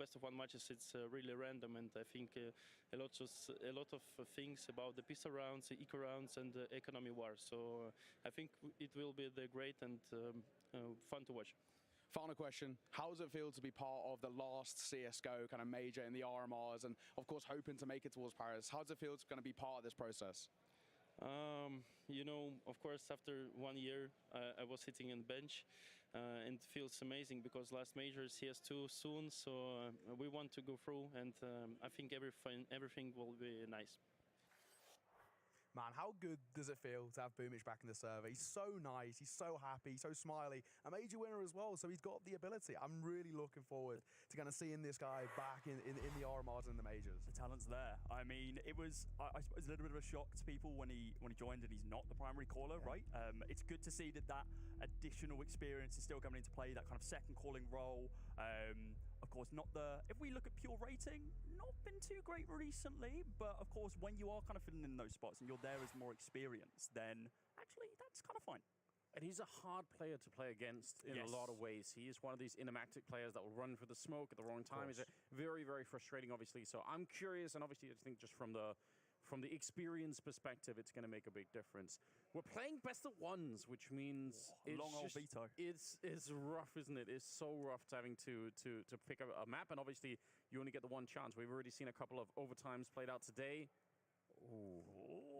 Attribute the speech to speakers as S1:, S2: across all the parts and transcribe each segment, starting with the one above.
S1: best of one matches, it's really random, and I think a lot of things about the pistol rounds, the eco rounds, and the economy war. So I think it will be the great and fun to watch.
S2: Final question, how does it feel to be part of the last CSGO kind of major in the RMRs and, of course, hoping to make it towards Paris? How does it feel to kind of be part of this process?
S1: You know, of course, after 1 year, I was sitting on the bench, and it feels amazing because last major is CS2 soon, so we want to go through, and I think everything will be nice.
S3: Man, how good does it feel to have Boomich back in the server? He's so nice, he's so happy, so smiley. A major winner as well, so he's got the ability. I'm really looking forward to kind of seeing this guy back in the RMRs and the majors.
S4: The talent's there. I mean, it was, I suppose, a little bit of a shock to people when he joined and he's not the primary caller, right? It's good to see that additional experience is still coming into play, that kind of second calling role. Of course, if we look at pure rating, not been too great recently, but of course, when you are kind of filling in those spots and you're there as more experienced, then actually that's kind of fine.
S5: And he's a hard player to play against in a lot of ways. He is one of these inimactic players that will run for the smoke at the wrong time. He's very, very frustrating, obviously. So I'm curious, and obviously I think just from the experience perspective, it's going to make a big difference. We're playing best of ones, which means
S4: long old veto.
S5: It's rough, isn't it? It's so rough having to pick up a map, and obviously you only get the one chance. We've already seen a couple of overtimes played out today. Ooh.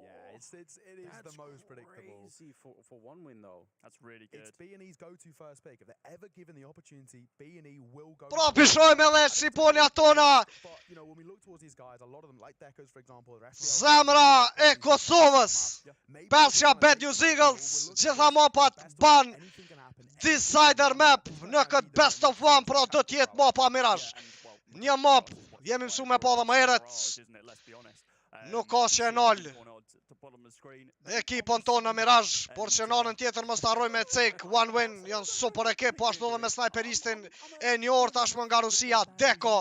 S3: Yeah, it is the most predictable.
S5: Crazy for one win though.
S4: That's really good.
S3: It's B&E's go-to first pick. If they're ever given the opportunity, B&E will go.
S6: Propishojme leshi ponja tona.
S3: But you know, when we look towards these guys, a lot of them, like Dekos, for example,
S6: Zemra e Kosovës. Pesha Bad News Eagles, gjitha mapat ban Decider Map në këtë Best of One, pra do t'jetë mapa Mirage. Një map, jemi mësu me pa dhe më herët. Nuk ka Shenol. Ekipën tonë në Mirage, por Shenolën tjetër mos t'harroj me cek. One win, janë super ekip, po ashtu dhe me sniperistin e një orë tashmë nga Rusia, Deko.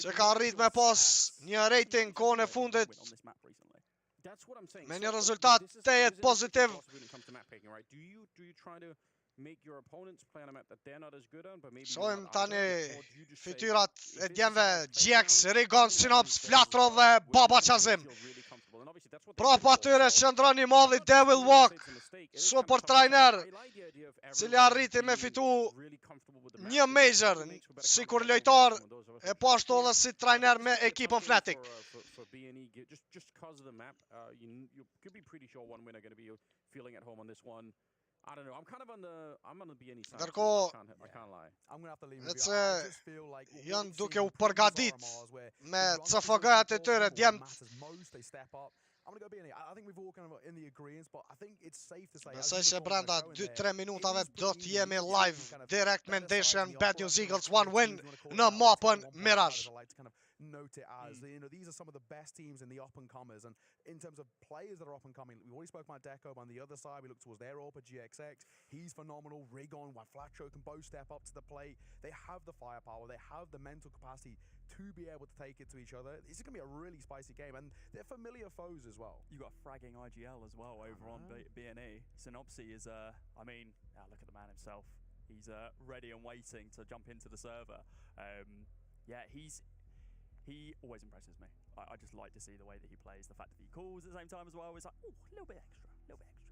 S6: Që ka rrit me pas një rating kohën e fundit me një rezultat të jetë pozitiv. Shojmë tani fytyrat e djemve GX, Rigon, Synops, Flatro dhe Baba Qazim. Prapa atyre qëndron i modhi Devil Walk, super trainer, cili arriti me fitu një major, si kur lojtar, e po ashtu edhe si trainer me ekipën Fnatic.
S5: I don't know. I'm on the BNE side.
S6: Ndërkohë, janë duke u përgadit me CFG-at e tyre djemt. Besoj se brenda 2-3 minutave do t'jemi live direkt me ndeshjen Bad News Eagles 1 win në mapën Mirage.
S3: Note it as these are some of the best teams in the up and comers, and in terms of players that are up and coming, we already spoke about Deco. On the other side, we look towards their AWP, GXX. He's phenomenal. Rigon, Flatro can both step up to the plate. They have the firepower, they have the mental capacity to be able to take it to each other. This is going to be a really spicy game, and they're familiar foes as well.
S4: You got fragging IGL as well over on BNE. XHOCII is I mean, look at the man himself. He's ready and waiting to jump into the server. Yeah, he always impresses me. I just like to see the way that he plays. The fact that he calls at the same time as well is like, oh, a little bit extra, a little bit extra.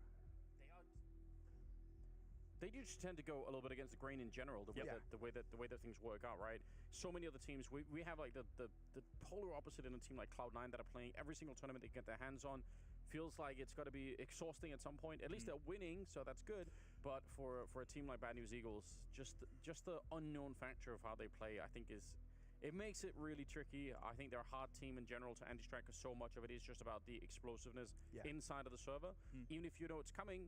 S5: They do tend to go a little bit against the grain in general, the way that things work out, right? So many other teams, we have like the polar opposite in a team like Cloud9 that are playing every single tournament they get their hands on. Feels like it's got to be exhausting at some point. At least they're winning, so that's good. But for a team like Bad News Eagles, just the unknown factor of how they play, I think it makes it really tricky. I think they're a hard team in general to anti-strike because so much of it is just about the explosiveness inside of the server. Even if you know it's coming,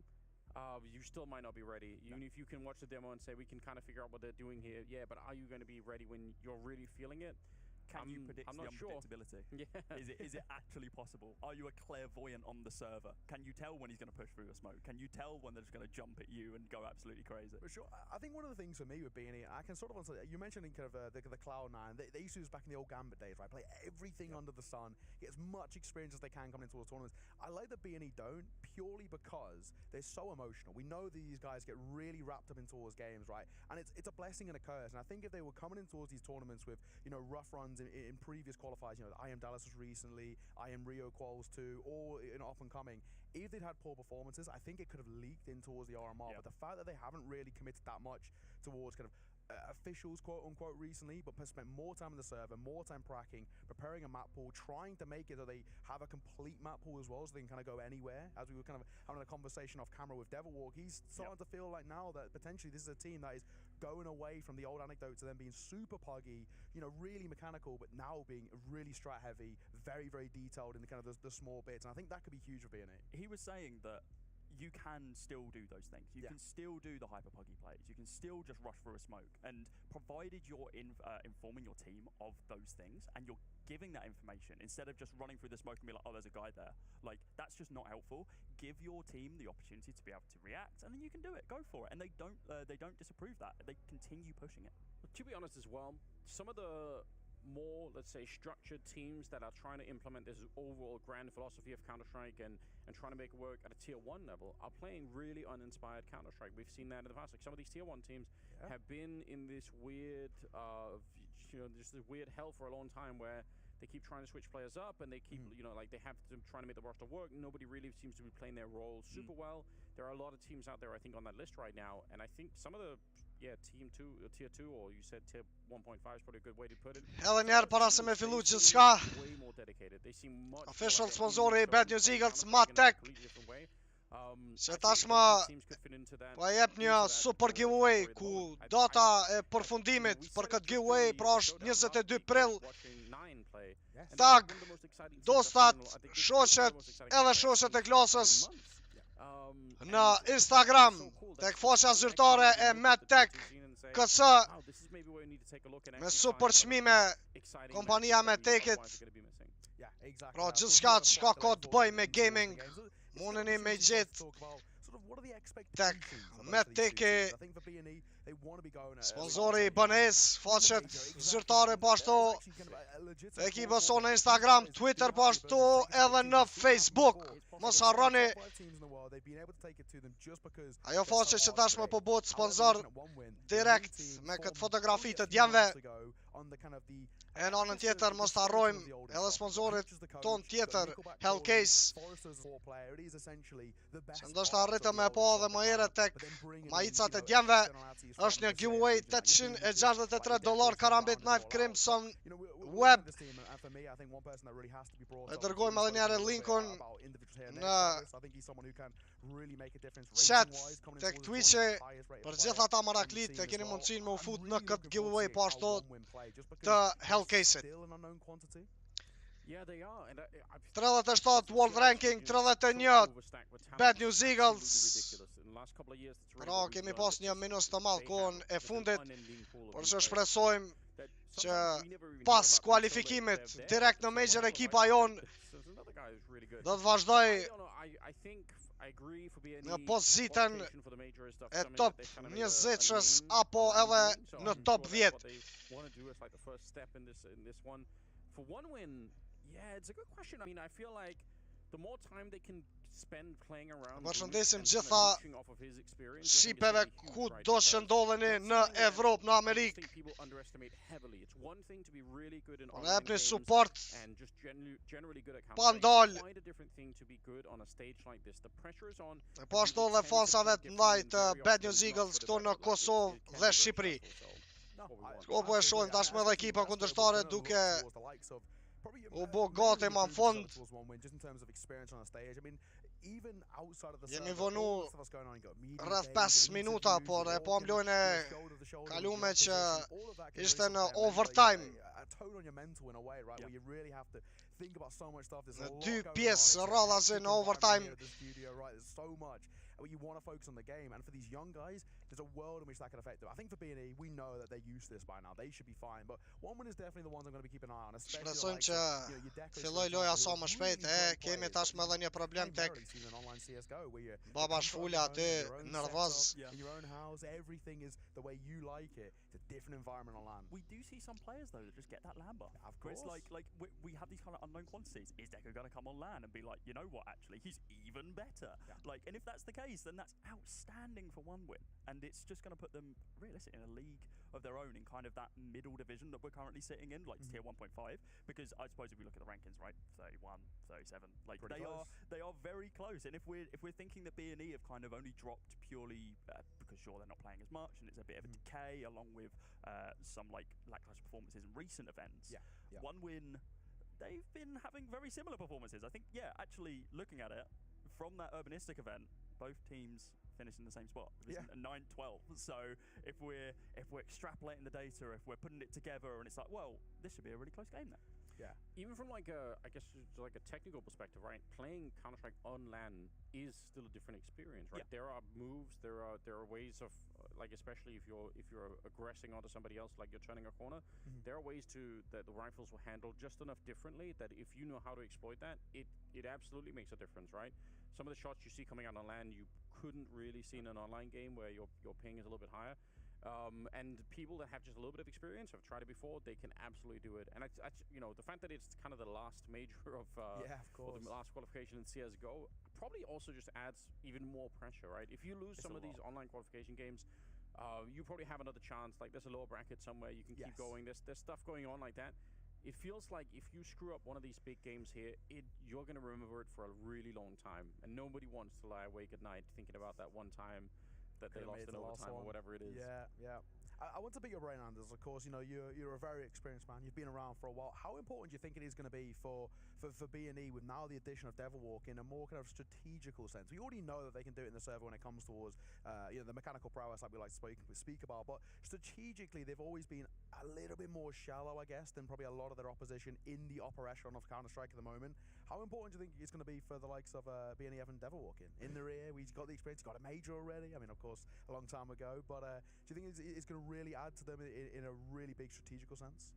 S5: you still might not be ready. Even if you can watch the demo and say, we can kind of figure out what they're doing here. Yeah, but are you going to be ready when you're really feeling it?
S4: Can you predict
S5: I'm
S4: the
S5: not sure.
S4: unpredictability?
S5: Yeah.
S4: Is it actually possible? Are you a clairvoyant on the server? Can you tell when he's going to push through a smoke? Can you tell when they're just going to jump at you and go absolutely crazy?
S3: For sure. I think one of the things for me with being, I can sort of answer, you mentioned in kind of the Cloud9, they used to do this back in the old Gambit days, right? Play everything under the sun, get as much experience as they can coming into the tournaments. I like that B&E don't, purely because they're so emotional. We know these guys get really wrapped up in towards games, right? And it's a blessing and a curse. And I think if they were coming in towards these tournaments with, rough runs in previous qualifiers, I Am Dallas was recently, I Am Rio quals too, or up and coming. If they'd had poor performances, I think it could have leaked in towards the RMR. But the fact that they haven't really committed that much towards kind of officials, quote unquote, recently, but spent more time in the server, more time pracking, preparing a map pool, trying to make it so they have a complete map pool as well, so they can kind of go anywhere. As we were kind of having a conversation off camera with Devilwalk, he's starting to feel like now that potentially this is a team that is going away from the old anecdotes of them being super puggy, really mechanical, but now being really strat heavy, very, very detailed in the kind of the small bits. And I think that could be huge for being it.
S4: He was saying that you can still do those things. You can still do the hyper puggy plays. You can still just rush through a smoke. And provided you're informing your team of those things and you're giving that information instead of just running through the smoke and be like, oh, there's a guy there. Like, that's just not helpful. Give your team the opportunity to be able to react, and then you can do it. Go for it. And they don't disapprove that. They continue pushing it.
S5: To be honest as well, some of the more, let's say, structured teams that are trying to implement this overall grand philosophy of Counter-Strike and trying to make it work at a tier 1 level are playing really uninspired Counter-Strike. We've seen that in the past. Like, some of these tier 1 teams have been in this weird, just this weird hell for a long time where they keep trying to switch players up and they keep, like they have to trying to make the roster work. Nobody really seems to be playing their role super well. There are a lot of teams out there, I think, on that list right now, and I think some of the tier 2, or you said tier 1.5 is probably a good way to put it.
S6: Edhe njerë para se me fillu gjithçka.
S5: Way more dedicated. They seem much
S6: Official
S5: more
S6: sponsori
S5: so
S6: Bad News
S5: playing
S6: Eagles,
S5: Counter-Strike in a
S6: Matek.
S5: completely different way.
S6: Se tashma po jep një super giveaway ku data e përfundimit për këtë giveaway pra është 22 prill. Tag dostat, shoqet edhe shoqet e klasës në Instagram tek faqja zyrtare e Matek KS me super çmime kompania Matekit. Pra gjithçka çka ka të bëj me gaming mundeni me gjetë tek Mateki, sponsori i BNS, faqet zyrtare po ashtu, ekipa sonë në Instagram, Twitter po ashtu edhe në Facebook. Mos harroni ajo faqe që tashmë po bëhet sponsor direkt me këtë fotografi të djemve. E në anën tjetër mos të harrojmë edhe sponsorit ton tjetër, Hellcase, që ndoshta arritëm me po edhe më herët tek majicat e djemve. Është një giveaway $863 Karambit Knife Crimson Web. E dërgojmë edhe njerë linkun në chat tek Twitch-e për gjithë ata maraklit e keni mundësinë me u fut në këtë giveaway po ashtu të Hellcase-it. 37 World Ranking, 31 Bad News Eagles. Pra kemi pas një minus të madh kohën e fundit, por që shpresojmë që pas kualifikimit direkt në major ekipa jon do të vazhdoj në pozitën e top 20-shës apo edhe në top 10.
S5: For one win, yeah, it's a good question. I mean, I feel like the more time they can spend playing around,
S6: Përshëndesim gjitha shqipeve ku do shëndodheni në Evropë, në Amerikë. Ne jepni support pa ndal. E po ashtu dhe fansave të ndaj të Bad News Eagles këtu në Kosovë dhe Shqipëri. Po e shohim tashmë edhe ekipa kundërshtare duke u bë gati më në fund. Jemi vonu rreth 5 minuta, por e po mlojnë e kalume që ishte në overtime. Në 2 pjesë rradhazi në overtime.
S3: You want to focus on the game, and for these young guys, there's a world in which that can affect them. I think for B&E, we know that they're used to this by now. They should be fine. But OneWin is definitely the ones I'm going to be keeping an eye on. Especially
S6: Shpresojmë
S3: the
S6: që
S3: likes of, your Deco, for
S6: filloj
S3: example,
S6: loja
S3: who
S6: sa
S3: are
S6: më
S3: really
S6: shpejt.
S3: great
S6: Kemi
S3: players
S6: tashmë
S3: that
S6: edhe një
S3: you've
S6: problem
S3: very
S6: tek
S3: rarely seen in online CS:GO, where you
S6: baba
S3: come from
S6: shfula
S3: your own,
S6: aty,
S3: your own
S6: nervoz.
S3: setup, in your own house. Everything is the way you like it. It's a different environment on LAN.
S4: We do see some players though that just get that LAN buff.
S3: Of
S4: Where it's
S3: course.
S4: like we have these kind of unknown quantities. Is Deco going to come on LAN and be like, you know what? Actually, he's even better.
S3: Yeah.
S4: Like, and if that's the case, then that's outstanding for OneWin, and it's just going to put them realistically in a league of their own in kind of that middle division that we're currently sitting in, like tier 1.5. Because I suppose if we look at the rankings, right, 31, 37, like
S3: Pretty
S4: they are very close. And if we're thinking that B&E have kind of only dropped purely because sure they're not playing as much and it's a bit of a decay, along with some like lackluster performances in recent events.
S3: Yeah.
S4: OneWin, they've been having very similar performances. I think, yeah, actually looking at it from that Urbanistic event, both teams finished in the same spot. It was 9-12. So if we're extrapolating the data, if we're putting it together, and it's like, well, this should be a really close game then.
S3: Yeah.
S5: Even from like a, I guess just like a technical perspective, right? Playing Counter-Strike on LAN is still a different experience, right?
S4: Yeah.
S5: There are moves, there are ways of like, especially if you're aggressing onto somebody else, like you're turning a corner, there are ways that the rifles will handle just enough differently that if you know how to exploit that, it absolutely makes a difference, right? Some of the shots you see coming out on LAN, you couldn't really see in an online game where your ping is a little bit higher. And people that have just a little bit of experience, have tried it before, they can absolutely do it. And the fact that it's kind of the last major of
S3: of
S5: or
S3: course.
S5: the last qualification in CS:GO probably also just adds even more pressure, right? If you lose some of these online qualification games, you probably have another chance. Like there's a lower bracket somewhere you can keep going. There's stuff going on like that. It feels like if you screw up one of these big games here, you're going to remember it for a really long time. And nobody wants to lie awake at night thinking about that one time that they lost in overtime or whatever it is.
S3: Yeah. I want to pick your brain, Anders. Of course, you're a very experienced man. You've been around for a while. How important do you think it is going to be for B&E with now the addition of Devilwalk in a more kind of strategical sense? We already know that they can do it in the server when it comes towards the mechanical prowess like we like to speak about, but strategically they've always been a little bit more shallow, I guess, than probably a lot of their opposition in the upper echelon of Counter-Strike at the moment. How important do you think it's going to be for the likes of B&E having Devilwalk in the rear? He's got the experience, he's got a major already. I mean, of course, a long time ago, but do you think it's going to really add to them in a really big strategical sense?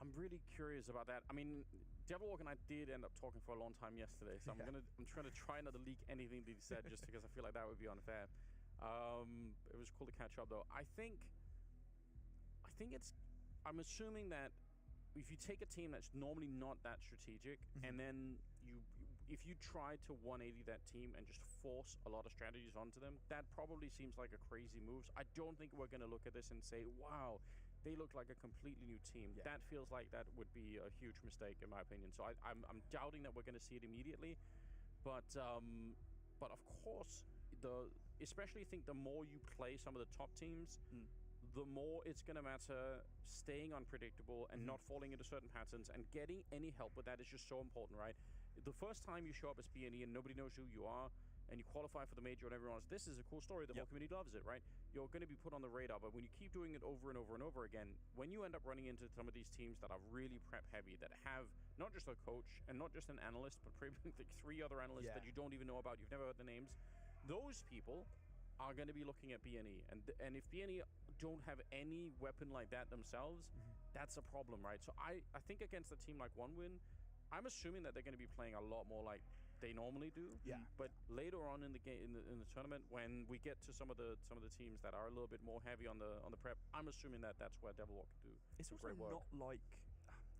S5: I'm really curious about that. I mean, Devilwalk and I did end up talking for a long time yesterday, so I'm trying to try not to leak anything that he said just because I feel like that would be unfair. It was cool to catch up though. I think I'm assuming that if you take a team that's normally not that strategic and then if you try to 180 that team and just force a lot of strategies onto them, that probably seems like a crazy move. I don't think we're going to look at this and say, wow, they look like a completely new team. Yeah. That feels like that would be a huge mistake in my opinion. So I'm doubting that we're going to see it immediately. But of course, especially I think the more you play some of the top teams, the more it's going to matter staying unpredictable and not falling into certain patterns, and getting any help with that is just so important, right? The first time you show up as B&E and nobody knows who you are, and you qualify for the major and everyone else, this is a cool story, the whole community loves it, right? You're going to be put on the radar, but when you keep doing it over and over and over again, when you end up running into some of these teams that are really prep heavy, that have not just a coach and not just an analyst, but probably like 3 other analysts that you don't even know about, you've never heard the names, those people are going to be looking at B&E, and if B&E don't have any weapon like that themselves, that's a problem, right? So I think against a team like OneWin, I'm assuming that they're going to be playing a lot more like they normally do. Yeah. But later on in the game, in the tournament, when we get to some of the teams that are a little bit more heavy on the prep, I'm assuming that that's where Devilwalk can do.
S4: It's also not like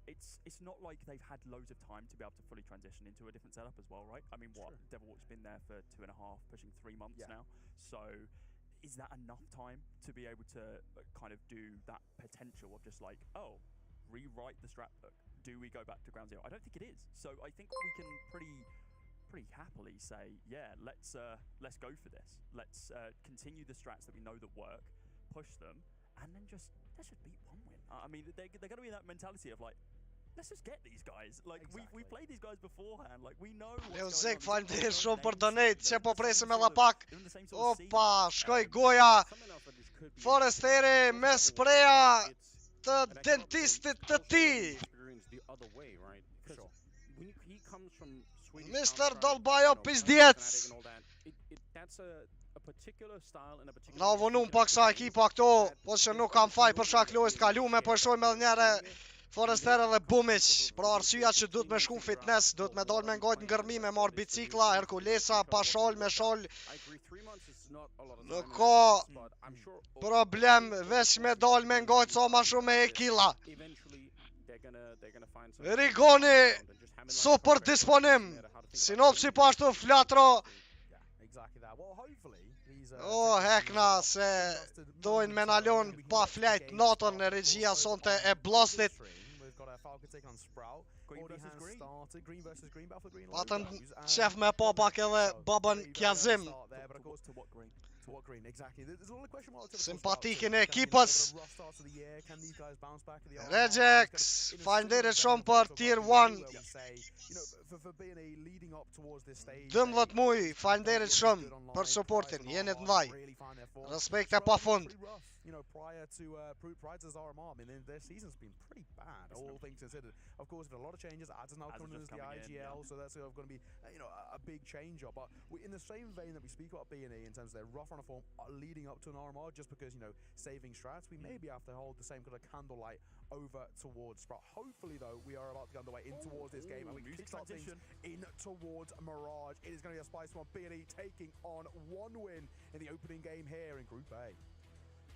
S4: it's not like they've had loads of time to be able to fully transition into a different setup as well, right? I mean, Devilwalk's been there for 2.5, pushing 3 months now. So is that enough time to be able to kind of do that potential of just like, oh, rewrite the strat book? Do we go back to ground zero? I don't think it is. So I think we can pretty happily say, yeah, let's go for this. Let's continue the strats that we know that work, push them, and then let's just beat OneWin. I mean, they're going to be in that mentality of like, let's just get these guys. Like we played these guys beforehand. Like we know.
S6: Leozek, faleminderit shumë për donate. Që po presim edhe pak. Opa, shkoj goja. Foresteri me spreja të dentistit të tij. Mr. Dolbajo Pizdjec.
S5: That's a
S6: Na vonum pak sa ekipa këto, po që nuk kam faj për shak lojës të kalume, po shojmë edhe njëre Forester edhe Bumic, pra arsyeja që duhet me shku fitness, duhet me dal me ngajt në gërmi, me marr bicikla, Herkulesa, pa shal, me shal. Nuk ka problem, veç me dal me ngajt sa ma shumë me e kila. Rigoni, super disponim, Sinopsi pashtu Flatro. O, hekna, se dojnë me nalon pa flejt natën në regjia sonte e blastit. Patën qef me pa pak edhe babën Kjazim. Simpatikin e ekipës. Regex, falenderit shumë për Tier 1. 12 muj, falenderit shumë për supportin, jeni të ndaj. Respekt e pa fund.
S3: Prior to Zaramar, I mean, their season's been pretty bad, all things considered. Of course, with a lot of changes, Ads is now coming into the IGL, so that's going to be, a big change up. But in the same vein that we speak about B&E in terms of their rough run of form leading up to an RMR, just because, saving strats, we maybe have to hold the same kind of candlelight over towards Sprout. Hopefully, though, we are about to get underway in towards this game, and we can kickstart things in towards Mirage. It is going to be a spicy one. B&E taking on one win in the opening game here in Group A.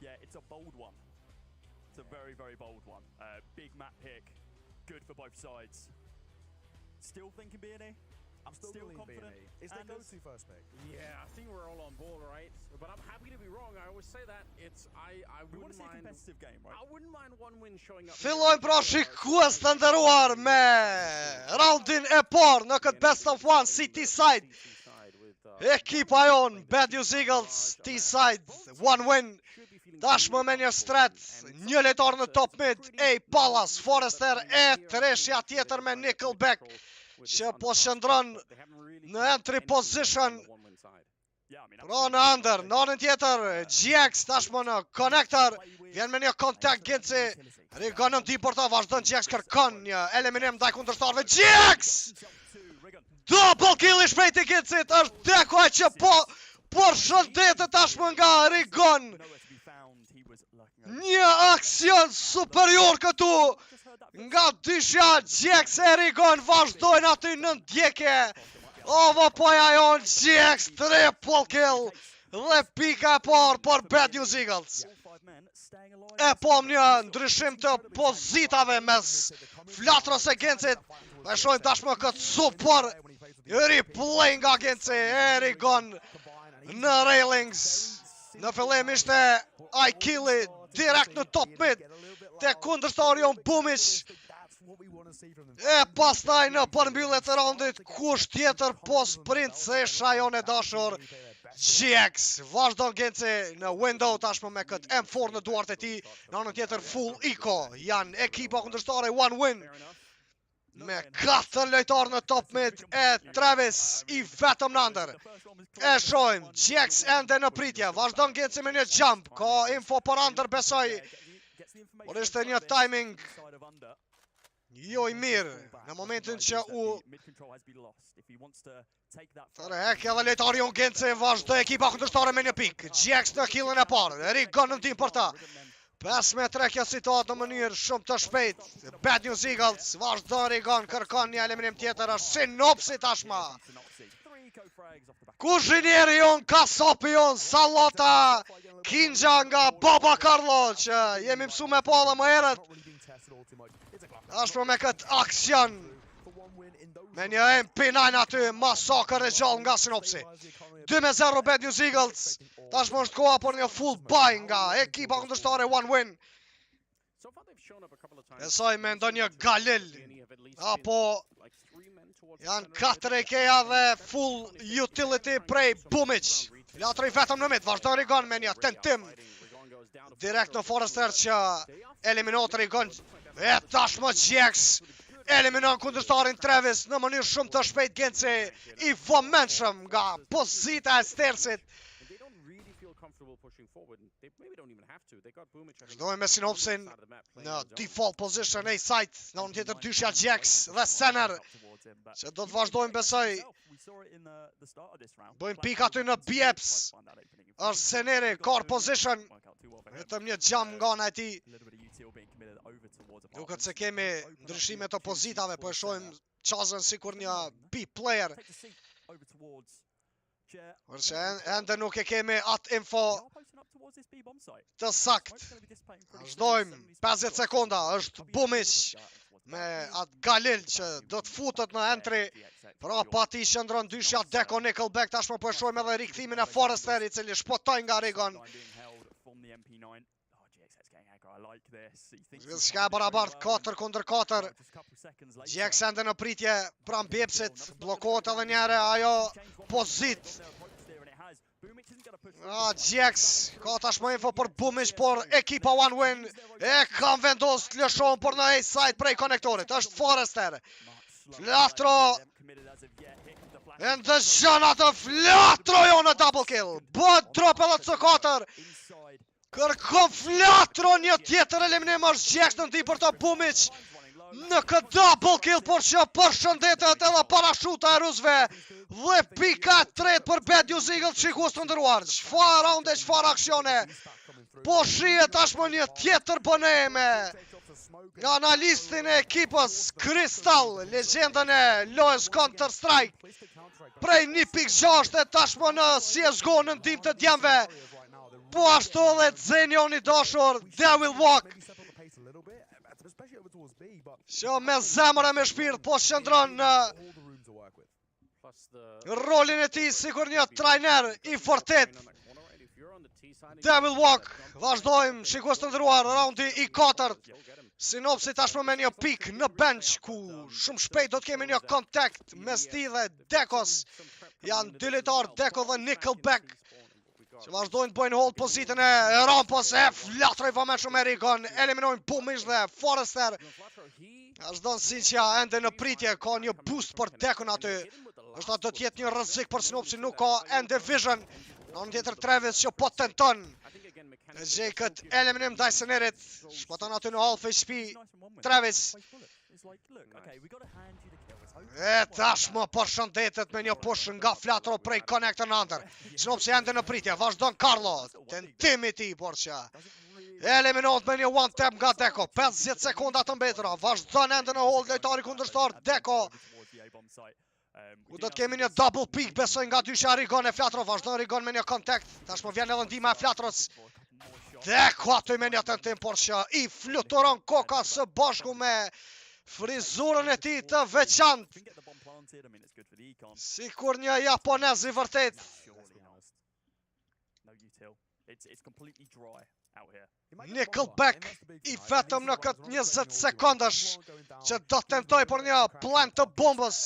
S4: Yeah, it's a bold one. It's a very, very bold one. Big map pick, good for both sides. Still thinking B&E?
S3: I'm still confident. B&E. Is their go-to first pick?
S5: Yeah, I think we're all on board, right? But I'm happy to be wrong. I always say that. I wouldn't mind a competitive game, right? I wouldn't mind one win showing up.
S6: Fillojmë pra shikues të nderuar me raundin e parë në këtë best of one City side. Ekipa jon, Bad News Eagles, T-side, one win. Dashmë me një strat, një lejtar në top mid, Palace, Forester, treshja tjetër me Nickelback, që po shëndron në entry position. Pra në under, në anën tjetër, GX tashmë në connector, vjen me një contact Ginci, Rigonëm t'i porta, vazhdon GX kërkon një eliminim ndaj kundërshtarëve. GX! Double kill I shpejt I Gincit, është dekoj që po shëndetet tashmë nga Rigon. Një aksion superior këtu nga dysha GX e Rigon vazhdojnë aty në ndjekje. Ovo poja jon GX triple kill dhe pika e parë për Bad News Eagles. E pom një ndryshim të pozitave mes Flatros e Gincit. Me shojnë tashmë këtë super replay nga Ginci e Rigon në railings. Në fillim ishte I kill it direkt në top mid te kundërshtari jon Bumic. E pastaj në përmbyllet të raundit kush tjetër po sprint se shajon e dashur GX. Vazhdon Ginci në window tashmë me këtë M4 në duart e tij. Në anën tjetër full eco. Janë ekipa kundërshtare one win. Me 4 lojtar në top mid e Travis I vetëm në under. E shojmë, GX ende në pritje, vazhdon Ginci me një jump, ka info për under besoj, por ishte një timing jo I mirë, në momentin që u tërhek edhe lojtari jon Ginci, vazhdo ekipa kundërshtare me një pik, GX në killën e parë, Rigon në tim për ta. 5 me 3 kjo situatë në mënyrë shumë të shpejt. Bad News Eagles, vazhdo Rigon, kërkon një eliminim tjetër, është Sinopsi tashma. Kuzhinieri jon, kasapi jon, Salota, Kinja nga Baba Carlo, që jemi mësu me pa dhe më herët. Ashtu me këtë aksion, me një MP9 aty, masakër e gjallë nga Sinopsi. 2-0 Bad News Eagles. Tashmë është koha për një full buy nga ekipa kundërshtare one win. Besoj me ndonjë Galil apo janë 4 EK-a dhe full utility prej Bumic. Flatri vetëm në mid, vazhdon Rigon me një tentim direkt në Forester që eliminot Rigon. E tashmë GX eliminon kundërshtarin Travis në mënyrë shumë të shpejt. Ginci I vëmendshëm nga pozita e stersit. Vazhdojmë me Synopsin në default position A side, në anën tjetër dyshja Jax dhe Sener, që do të vazhdojmë besoj. Bëjmë pik aty në Bieps. Është Seneri, core position. Vetëm një jam nga ana e tij. Duket se kemi ndryshime të pozitave, po e shohim Qazën sikur një B player. Përse ende nuk e kemi atë info të sakt. Vazhdojmë 50 sekonda, është Bumic me atë Galil që do të futet në entry. Pra pati shëndron dyshja Deko Nickelback, tashmë po e shohim edhe rikthimin e Forrester i cili shpotoi nga Rigon. Shka e barabart 4 kundër 4. Jax ende në pritje pran Bepsit, bllokohet edhe një herë ajo pozit. Jax ka tashmë info për Bumic, por ekipa One Win e kam vendos të lëshon për në A-side prej konektorit. Është Forrester. Flatro. E ndëzhën atë Flatro jo në double kill. Bët drop edhe C4. Kërkon Flatro, një tjetër eliminim është Jax në ndi për të Bumic. Në këtë double kill, por që përshëndetet edhe parashuta e rusve. Dhe pika 3 për Bad News Eagle, qikus të ndëruar. Qfar raunde, qfar aksione. Po shie tashmë një tjetër bëneme. Nga analistin e ekipës Crystal, legendën e lojës Counter Strike. Prej 1.6 e tashmë në CSGO në ndim të djemve. Po ashtu edhe Zenion i dashur, They Will Walk. Që me zemër e me shpirt, po shëndron në rolin e ti sikur një trajner i fortet. They Will Walk. Vazhdojmë, shikues të ndëruar, raundi i 4. Synopsi tashmë me një pik në bench, ku shumë shpejt do të kemi një kontakt mes ti dhe Dekos. Janë dy lojtar, Deko dhe Nickelback, që vazhdojnë të bëjnë hold pozitën e rampos e Flatroj vëmendshëm me Rigon. Eliminojnë Bumic dhe Forrester. Vazhdon Sinqja ende në pritje, ka një boost për Dekon aty. Është atë do t'jetë një rrezik për Synopsi, nuk ka ende vision. Në në tjetër Travis që po tenton. E gjej këtë eliminim ndaj Senerit. Shpaton aty në half HP. Travis. E tashmë përshëndetet me një push nga Flatro prej Connector në ndër. Synopsi ende në pritje, vazhdon Carlo. Tentimi ti, por që eliminot me një one tap nga Deko. 50 sekonda të mbetura. Vazhdon ende në hold lojtari kundërshtar Deko. Ku do të kemi një double pick, besoj nga dyshja Rigon e Flatro. Vazhdon Rigon me një kontakt. Tashmë vjen edhe ndihma e Flatros. Deko aty me një tentim, por që i fluturon koka së bashku me frizurën e ti të veçant. Sikur një japonez i vërtet. Nickelback i vetëm në këtë 20 sekundësh që do të tentoj për një plant të bombës.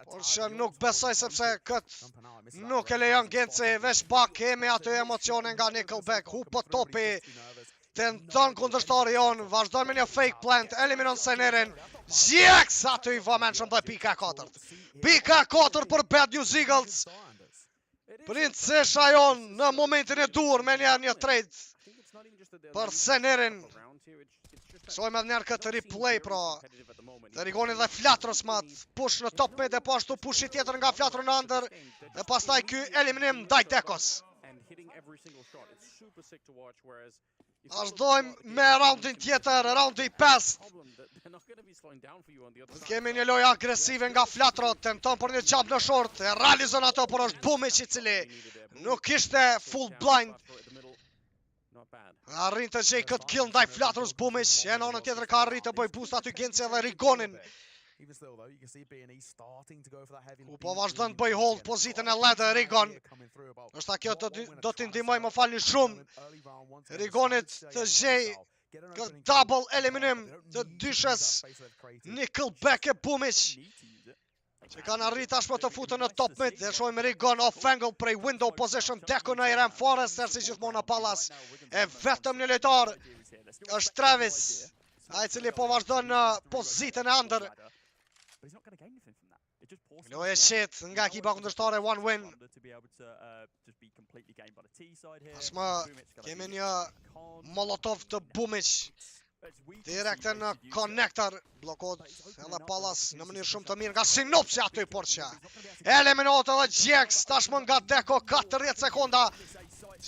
S6: Por që nuk besoj sepse këtë nuk e lejon Genci. Vesh pak kemi aty emocione nga Nickelback. Hupë topi. Tenton kundërshtari jonë, vazhdojnë me një fake plant, eliminon Senerin. Jax aty i vëmendshëm dhe pika 4. Pika 4 për Bad News Eagles. Princesha jonë në momentin e dur me një trade për Senerin. Shojmë edhe njerë këtë replay, pra. Dhe Rigoni dhe Flatros mat. Push në top mid e po ashtu pushi tjetër nga Flatro në ndër. Dhe pastaj ky eliminim ndaj Dekos. Vazhdojmë me raundin tjetër, raundi 5. Kemi një lojë agresive nga Flatro, tenton për një jump në short, e realizon ato, por është Bumic i cili nuk ishte full blind. Arrin të gjej këtë kill ndaj Flatros Bumic, e në anën tjetër ka arrit të bëj boost aty Genci dhe Rigonin. Ku po vazhdon të bëj hold pozitën e ledë Rigon. Nështë kjo do t'i ndihmoj më falni shumë Rigonit të gjej këtë double eliminim të dyshës Nickelback e Bumic, që kanë arrit tashmë të futën në top mid. Dhe shojmë Rigon off angle prej window position. Deko në Irem Forrester si gjithmonë në pallas. E vetëm një lojtar është Travis, ai cili po vazhdon në pozitën e ëndër. Loje shit nga ekipa kundërshtare, one win. Tashmë kemi një molotov të Bumic. Direkt në connector, blokot edhe Pallas në mënyrë shumë të mirë nga Sinopsi aty Porsche. Eliminot edhe GX tashmë nga Deko 40 sekonda.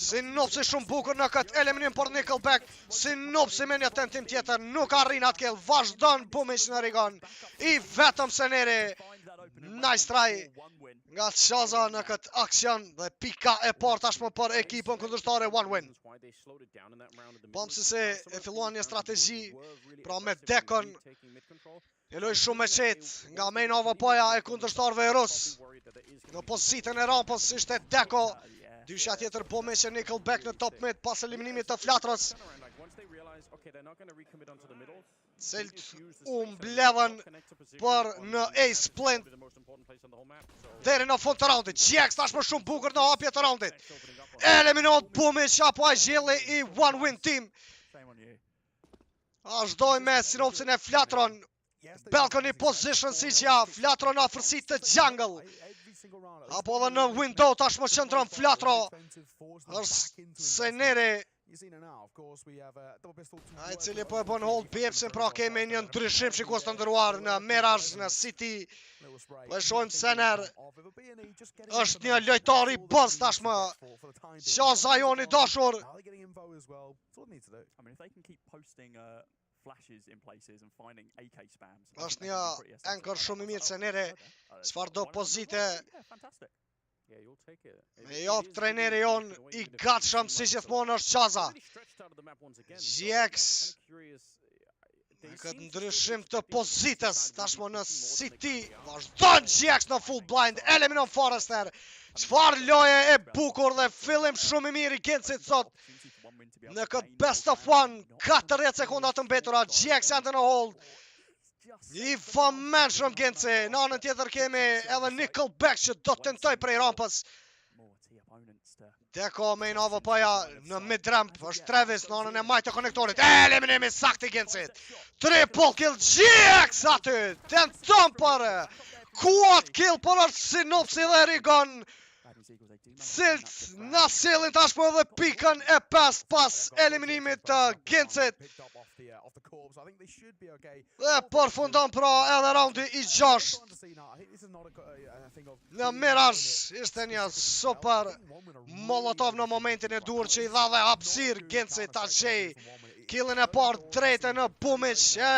S6: Sinopsi shumë bukur në këtë eliminim për Nickelback. Sinopsi me një tentim tjetër nuk arrin atë kell. Vazhdon Bumic në rigon. I vetëm se neri. Nice try nga XHOCII në këtë aksion dhe pika e parë tashmë për ekipën kundërshtare, one win. Pam se e filluan një strategji pra me Dekon. E loj shumë me qetë nga main avapoja e kundërshtarëve rus. Në pozitën e rampës ishte Deko. Dysha tjetër Bumic e Nickelback në top mid pas eliminimit të Flatrës. Celt mbledhen për në A-splint deri në fund të raundit. GX tashmë shumë bukur në hapje të raundit. Eliminot Bumic apo Ajgjelli i one win team. Ashdoj me Sinopsin e Flatron. Balcony position si që Flatron afërsi të jungle. Apo edhe në window tashmë qëndron Flatro. Është se neri ai cili po e bën hold Bepsin, pra kemi një ndryshim shikues të nderuar në Mirage në City. Po e shohim Sener. Është një lojtar i bos tashmë. XHOCII joni dashur. Është një anchor shumë i mirë se nere çfarë do pozite. Me jop trajneri jon i gatshëm si gjithmonë është XHOCII. GX në këtë ndryshim të pozitës tashmë në City. Vazhdon GX në full blind, eliminon Forrester. Çfarë loje e bukur dhe fillim shumë i mirë i Gencit sot. Në këtë best of one, 40 sekonda të mbetura, GX janë në hold. I vëmendshëm Genci, në anën tjetër kemi edhe Nickelback që do të tentoj prej rampës. Deko me në avapoja në mid-ramp, është Travis në anën e majtë të konektorit. Eliminimi saktë i Gencit. Triple kill GX aty, tenton për quad kill për është Sinopsi dhe Rigon. Cilt në silin tashmë edhe pikën e pas eliminimit të Gencit. Dhe përfundon pra edhe raundi i 6. Në Mirage ishte një super molotov në momentin e dur që i dha dhe hapësir Gencit ta gjej killin e parë drejtë në Bumic e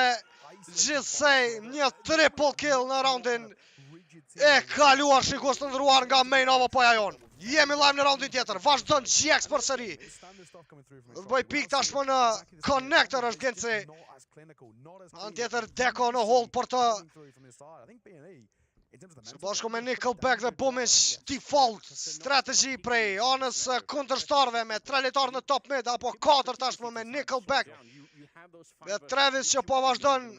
S6: gjithsej një triple kill në raundin e kaluar shikues të ndëruar nga main avapoja jonë. Jemi live në raundin tjetër, vazhdon GX për sëri. Dhe bëj pik tashmë në connector është Genci. Anë tjetër Deko në hold për të së bashku me Nickelback dhe Bumic default strategji prej anës kundërshtarëve me 3 lojtarë në top mid apo 4 tashmë me Nickelback dhe Travis që po vazhdon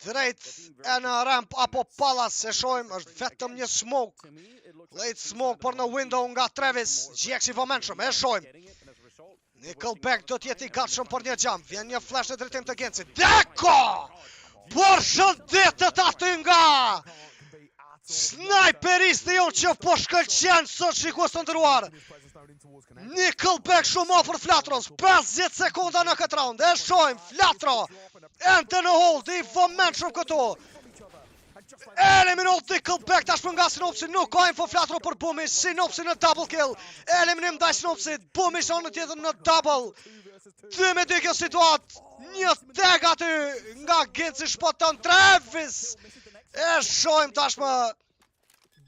S6: drejt e në ramp apo Pallas e shohim është vetëm një smoke. Late smoke për në window nga Travis. GX i vëmendshëm, e shohim. Nickelback do t'jeti i gatshëm për një jump. Vjen një flash në drejtim të Gencit. Deko! Përshëndetet aty nga snajperisti jonë që po shkëlqen sot shikues të nderuar. Nickelback shumë afër Flatros, 50 sekonda në këtë round. E shohim Flatro ende në hold i vëmendshëm këtu. Eliminot Nickelback tashmë nga Sinopsi, nuk ka info Flatro për Bumic. Sinopsi në double kill. Eliminim ndaj Sinopsit, Bumic në tjetër në double. 2-2 kjo situat. Një tag aty nga Genci shpoton Travis. E shohim tashmë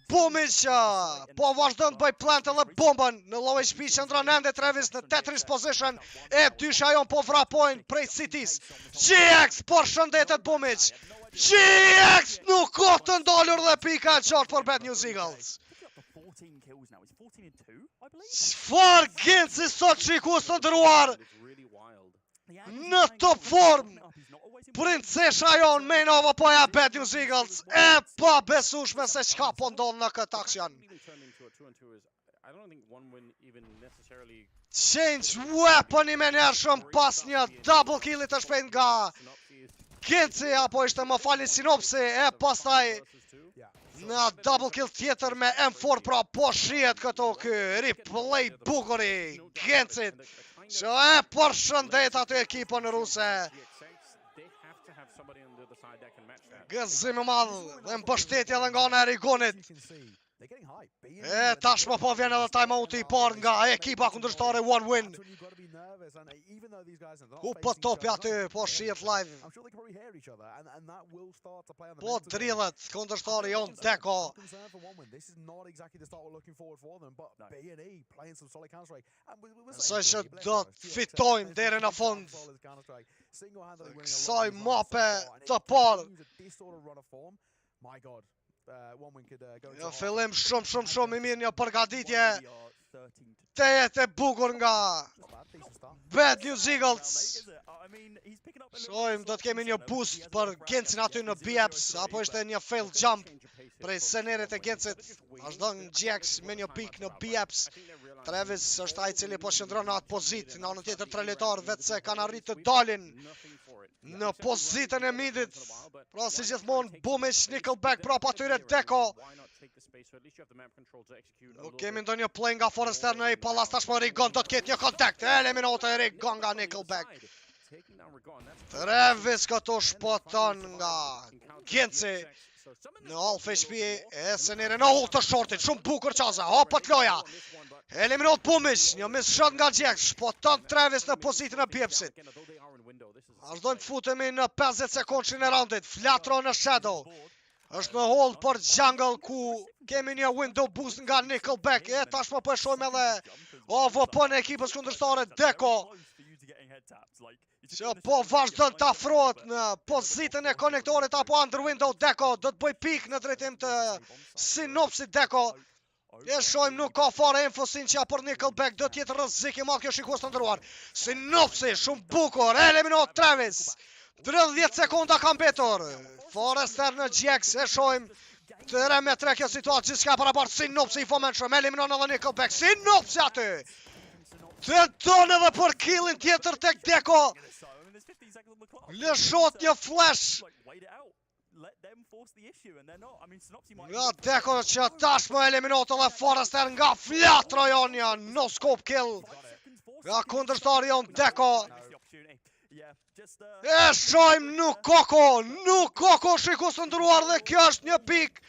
S6: Bumic po vazhdon të bëj plant edhe bombën në low HP qëndron ende Travis në Tetris position e dysha jon po vrapojnë prej Cities. GX përshëndetet Bumic. GX nuk ka të ndalur dhe pika e qartë për Bad News Eagles. Çfarë Genci sot shikues të nderuar në top form. Princesha jonë me nova poja Bad News Eagles e pa besueshme se çka po ndodh në këtë aksion. Change weapon i menhershëm pas një double killit të shpejt nga Genci, apo ishte më falni Sinopsi, e pastaj në double kill tjetër me M4, pra po shihet këto ky replay bukuri Gencit, që e përshëndet aty ekipën ruse. Gëzim i madh dhe mbështetje edhe nga ana e Rigonit. E tashmë po vjen edhe timeout i parë nga ekipa kundërshtare One Win. Ku po topi aty, po shihet live. Po drillet kundërshtari jon Deko. Sa që do të fitojmë deri në fund. Kësaj mape të parë. Një fillim shumë i mirë, një përgatitje të jetë e bukur nga Bad News Eagles. Shojmë, do të kemi një boost për Gencin aty në B-Apps, apo ishte një fail jump prej senerit e Gencit. Ashtë në GX me një pik në B-Apps. Travis është ai cili po shëndron në atë pozit, në anën tjetër 3 lojtar, vetë se kanë arrit të dalin në pozitën e midit. Pra si gjithmonë, Bumish, Nickelback, prapa atyre Deko. Nuk kemi ndonjë play nga Forrester në i palas, tashmë Rigon do të ketë një kontakt. Eliminote Rigon nga Nickelback. Travis këtu shpoton nga Genci. Në half HP e senire në hull të shortit, shumë bukur qaza, hopët loja. Eliminot Bumish, një mis shot nga Gjex, shpoton Travis në pozitën e Bjepsit. Ashdojmë të futemi në 50 sekundin e roundit, flatro në shadow. Është në hold për jungle ku kemi një window boost nga Nickelback. E tashmë po e shojmë edhe AVP në ekipës kundërshtare Deko, që po vazhdon të afrohet në pozitën e konektorit apo under window. Deko do të bëj pik në drejtim të Sinopsit Deko. E shojmë nuk ka fare infosin që për Nickelback, do tjetë rëzik i madh kjo shikues të ndëruar. Sinopsi, shumë bukur, eliminot Travis. 30 sekunda kam betur. Forrester në GX, e shojmë 3-3 kjo situatë, gjithë s'ka parabartë. Sinopsi i fomenshëm, eliminon edhe Nickelback. Sinopsi aty. Të donë edhe për killin tjetër tek Deko. Lëshot një flash nga Deko që tashmë eliminot edhe Forrester nga flatro jonja. No scope kill nga kundërshtari jon Deko. E shojmë nuk koko shikus të ndëruar, dhe kjo është një pik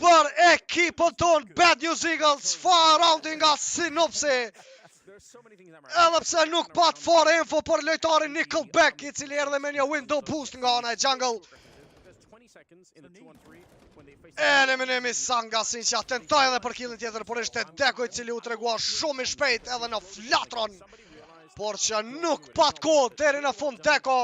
S6: për ekipën ton Bad News Eagles. Far rounding nga Sinopsi. Edhe pse nuk pat fare info për lojtarin Nickelback, i cili erdhe me një window boost nga ana e jungle. Eliminimi Sanga Sinqa tentoj edhe për killin tjetër, por ishte Deko i cili u tregua shumë i shpejt edhe në flatron, por që nuk pat kohë deri në fund Deko.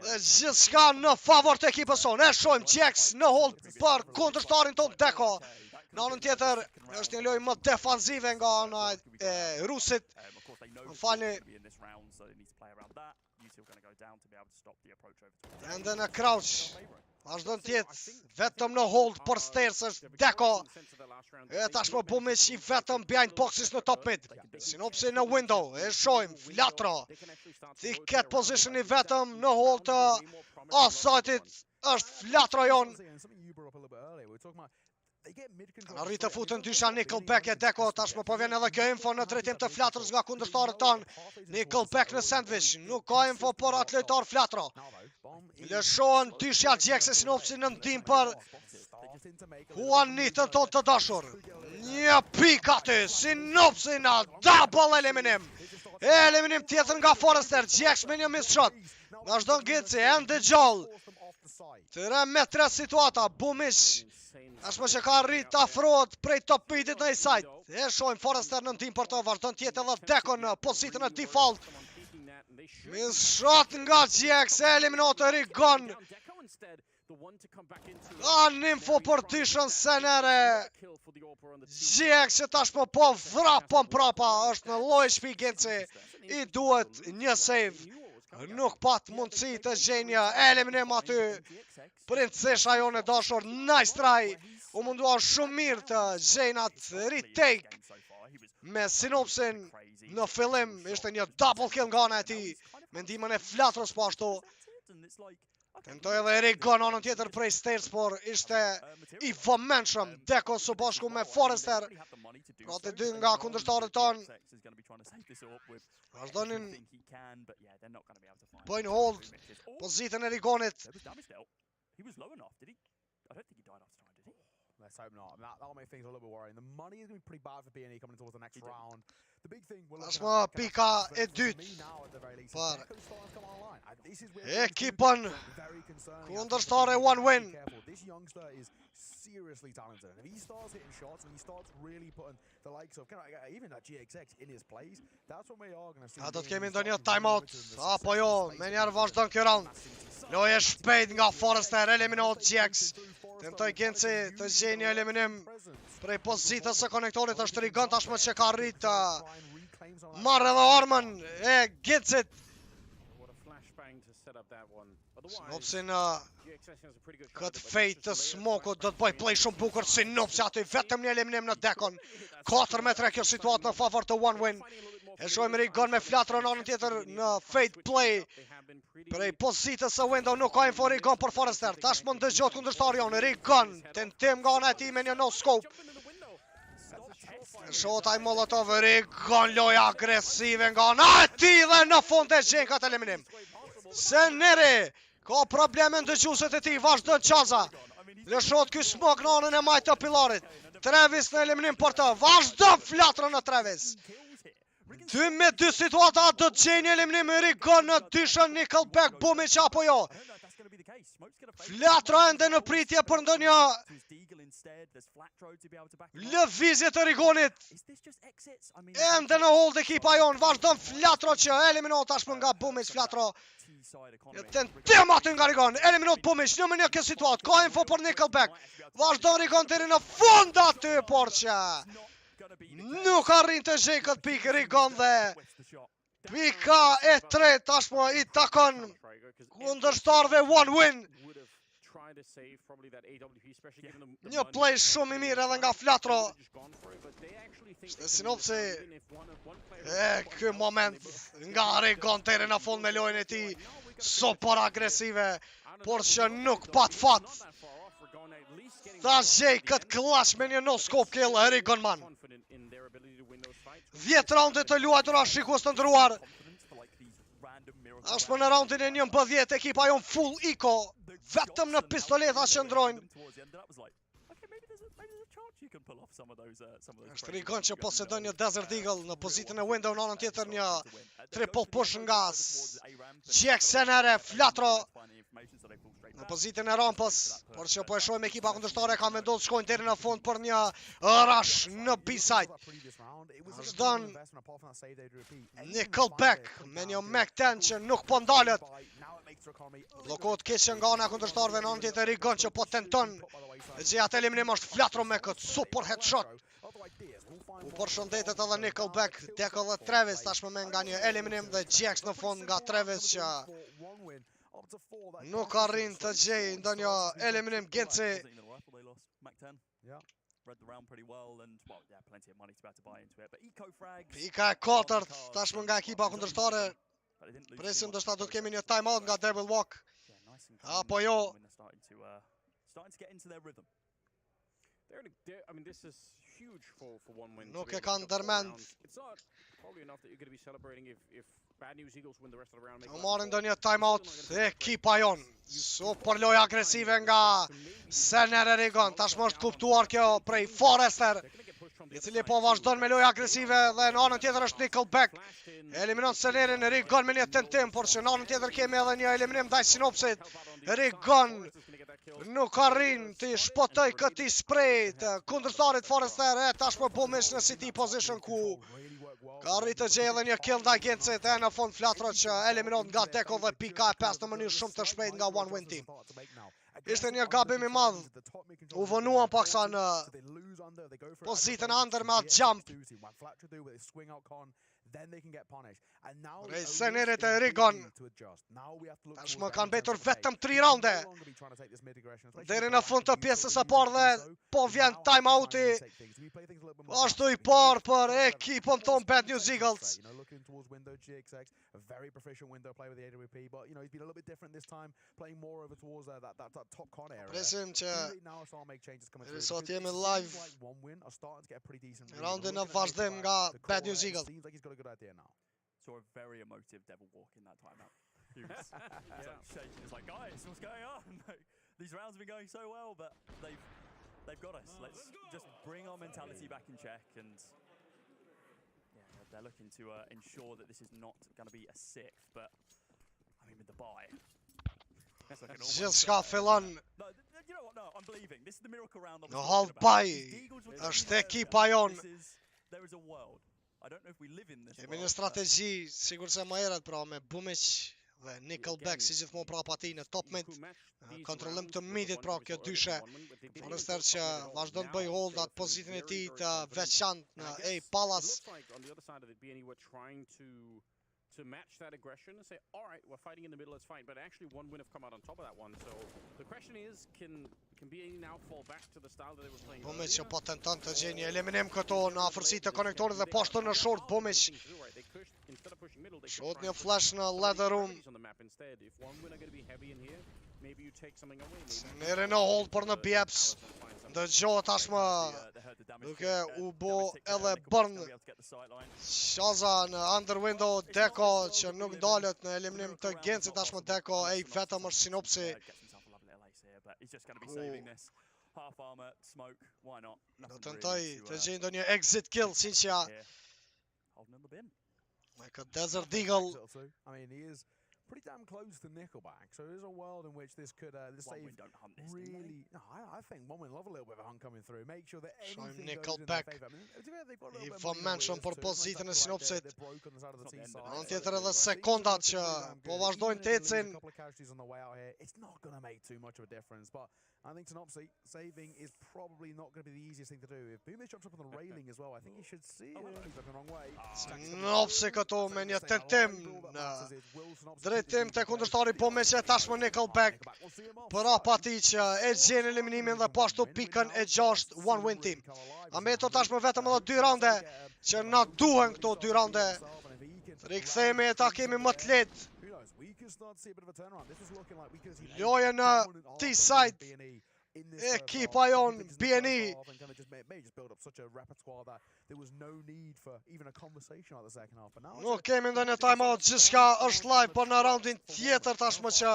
S6: Dhe gjithçka në favor të ekipës sonë. E shojmë Gjex në hold për kundërshtarin ton Deko. Në anën tjetër është një lojë më defanzive nga ana e rusit. Më falni. Ende në crouch. Vazhdon tjetë vetëm në hold për stairs është Deko. E tashmë Bumish i vetëm behind boxes në top mid. Sinopsi në window, e shojmë, flatro. Thicket position i vetëm në hold të asajtit është flatro jon. Arritë të futën dysha Nickelback e Deko, tashmë po vjen edhe kjo info në drejtim të flatrës nga kundërshtarët tanë. Nickelback në sandwich, nuk ka info por atë lojtar flatro. Lëshohen dyshja Gjex e Sinopsi në ndim për Juanitën ton të dashur. Një pik aty, Sinopsi në double eliminim. Eliminim tjetër nga Forrester, Gjex me një miss shot. Vazhdon Genci, ende gjallë. 3-3 situata, Bumish. Ashme që ka rrit të afrohet prej top midit në i sajt. E shojmë Forrester në ndim për të, vazhdon tjetë edhe Deko në pozitën e default. Miss shot nga Gjex, eliminote Rigon. Anë info për dyshën senere. Gjex që tashmë po vrapon prapa, është në loj shpi Genci. I duhet një save. Nuk pat mundësi të gjenja, eliminim aty. Princesha jo në dashur, nice try. U munduan shumë mirë të gjenjat retake me Sinopsin në fillim. Ishte një double kill nga ana e tij. Mendimin e Flatrës po ashtu. Tentoj edhe Rigon anën tjetër prej Stairs, por ishte I vëmendshëm Deko së bashku me Forrester. Pra të dy nga kundërshtarët tanë vazhdonin bëjnë hold pozitën e Rigonit.
S3: Let's hope not. That'll make things a little bit worrying. The money is going to be pretty bad for B&E coming towards the next round. The big thing we're looking
S6: Tashma
S3: at
S6: pika e dytë për ekipën kundërshtare One Win.
S3: This youngster is seriously talented. And if he starts hitting shots and he starts really putting the likes of even that GXX in his plays, that's when we are going to see.
S6: Do të kemi ndonjë timeout apo jo? Me njerë vazhdon kjo round. Loje shpejt nga Forrester, eliminohet GX. Tentoj Genci të gjejë një eliminim prej pozitës së konektorit. Është Rigon tashmë që ka rrit marrë edhe armën e Gencit. Synopsin këtë fejt të smokut do të bëj play shumë bukur. Synopsi aty vetëm një eliminim në Dekon. 4-3 kjo situatë në favor të One Win. E shojmë Rigon me Flatron anën tjetër në fade play. Prej pozitës së window nuk ka info Rigon për Forrester. Tashmë ndëgjohet kundërshtari jonë. Rigon tentim nga ana e tij me një no scope. Shotaj Molotov, Rigon loja agresive nga ana e tij dhe në fund e gjen këtë eliminim. Seneri ka probleme ndëgjuesit e tij, vazhdon Qaza. Lëshohet ky smok në anën e majtë të pillarit. Travis në eliminim për të. Vazhdon Flatron në Travis. 2-2 situata do të gjejnë eliminim Rigon në dyshën Nickelback Bumic apo jo. Flatro ende në pritje për ndonjë lëvizje të Rigonit. Ende në hold ekipa jonë. Vazhdon Flatro që eliminohet tashmë nga Bumic. Flatro tentim aty nga Rigon. Eliminohet Bumic në mënyrë kjo situatë. Ka info për Nickelback. Vazhdon Rigon deri në fund aty por që nuk arrin të gjej këtë pikë Rigon dhe pika e tretë tashmë I takon kundërshtarëve One Win. Një play shumë I mirë edhe nga Flatro. Ishte Synopsi ky moment nga Rigon deri në fund me lojën e tij super agresive, por që nuk pat fat. Ta gjej këtë klash me një no scope kill Rigon man. 10 roundet të luajtura shikues të ndëruar. Ashtë në roundin e 11 ekipa jon full eco. Vetëm në pistoleta qëndrojnë. Është Rigon që posedon një Desert Eagle në pozitën e window në anën tjetër një triple push nga GXNR Flatro në pozitën e rampës, por që po e shohim ekipa kundërshtare ka vendosur shkojnë deri në fund për një rush në B-side. Vazhdon Nickelback me një Mac-10 që nuk po ndalet. Bllokohet keq nga ana kundërshtarëve në anën tjetër Rigon që po tenton. E gjej atë eliminim është Flatro me këtë super headshot. U përshëndetet edhe Nickelback, Deko dhe Travis tashmë me nga një eliminim dhe GX në fund nga Travis që nuk arrin të gjej ndonjë eliminim Genci. Pika e katërt tashmë nga ekipa kundërshtare. Presim do të kemi një timeout nga Devil Walk. Apo jo. Nuk e kanë ndërmend. Në marrin ndonjë timeout ekipa jon. Super lojë agresive nga Senere Rigon. Tashmë është kuptuar kjo prej Forrester, I cili po vazhdon me lojë agresive dhe në anën tjetër është Nickelback. Eliminon Senerin Rigon me një tentim, por që në anën tjetër kemi edhe një eliminim ndaj Synopsit. Rigon nuk arrin të shpotoj këtij spray të kundërshtarit Forrester e tashmë Bumic në city position ku ka arritë të gjejë edhe një kill ndaj Gencit e në fund Flatro që eliminohet nga Deko dhe pika e 5 në mënyrë shumë të shpejt nga One Win Team. Ishte një gabim I madh. U vonuan paksa në pozitën under me atë jump.
S3: then they can get punished. And now
S6: Senerit e Rigon. Tashmë kanë betur vetëm 3 raunde. Deri në fund të pjesës së parë dhe po vjen timeouti. Ashtu I parë për ekipën ton Bad News Eagles.
S3: Looking towards window GXX, a very proficient window play with the AWP, but he's been a little bit different this time, playing more over towards that top con area.
S6: Presim që
S3: now start make changes coming through.
S6: sot jemi live.
S3: One win, are starting to get a pretty decent.
S6: Raundin në vazhdim nga Bad News Eagles.
S3: Seems like he's got a good idea now.
S4: Saw a very emotive devil walk in that timeout. He was shaking. It's like, guys, what's going on? These rounds have been going so well, but they've got us. Let's just bring our mentality back in check, and yeah, they're looking to ensure that this is not going to be a sixth. But I mean, with the bye,
S6: Gjithçka fillon
S4: you know what? No, I'm believing. This is the miracle round.
S6: në hall bye. Është ekipa jon.
S4: There is a world. I don't know if we live in this.
S6: Kemi një strategji sikur se më herët pra me Bumic dhe Nickelback si gjithmonë prapa atij në top mid. Kontrollim të midit pra kjo dyshe. Forrester që vazhdon të bëj hold atë pozitin e tij të veçantë në A Palace.
S5: To match that aggression and say, all right, we're fighting in the middle, it's fine. But actually, one win have come out on top of that one. So the question is, can BA now fall back to the style that they were playing?
S6: Bumic që po tenton të gjejë një eliminim këto në afërsi të konektorit dhe poshtë në short. Bumic shot një flash në ladder room. Nere në hold për në bjeps. Dëgjohet tashmë duke u bo edhe bërn Shaza në under window. Deko që nuk ndalet në eliminim të Gencit tashmë. Deko e vetëm është Sinopsi. Do tentoj të gjejë ndonjë exit kill Sinqia. Like a Desert Eagle.
S3: I mean, he is pretty damn close to Nickelback, so there's a world in which this could this save really. No, I think one will love a little bit of a hunt coming through. Make sure that anything
S6: Nickelback. I vom mention për pozitën e Sinopsit. Në tjetër edhe sekondat që po vazhdojnë të ecin.
S3: It's not going to make too much of a difference, but I think Sinopsi saving is probably not going to be the easiest thing to do. If Bumic jumps up on the railing as well, I think he should see it. He's looking the wrong way.
S6: Sinopsi këtu me një tentim në drejtim të kundërshtari Bumic e tashmë Nickelback për apati që e gjen eliminimin dhe po ashtu pikën e 6 one win team. A mbetur tashmë vetëm edhe 2 raunde që na duhen këto 2 raunde. Rikthehemi e ta kemi më të lehtë. Loja në T-side. Ekipa jon BNE. Nuk kemi ndonjë timeout, gjithçka është live për në raundin tjetër tashmë që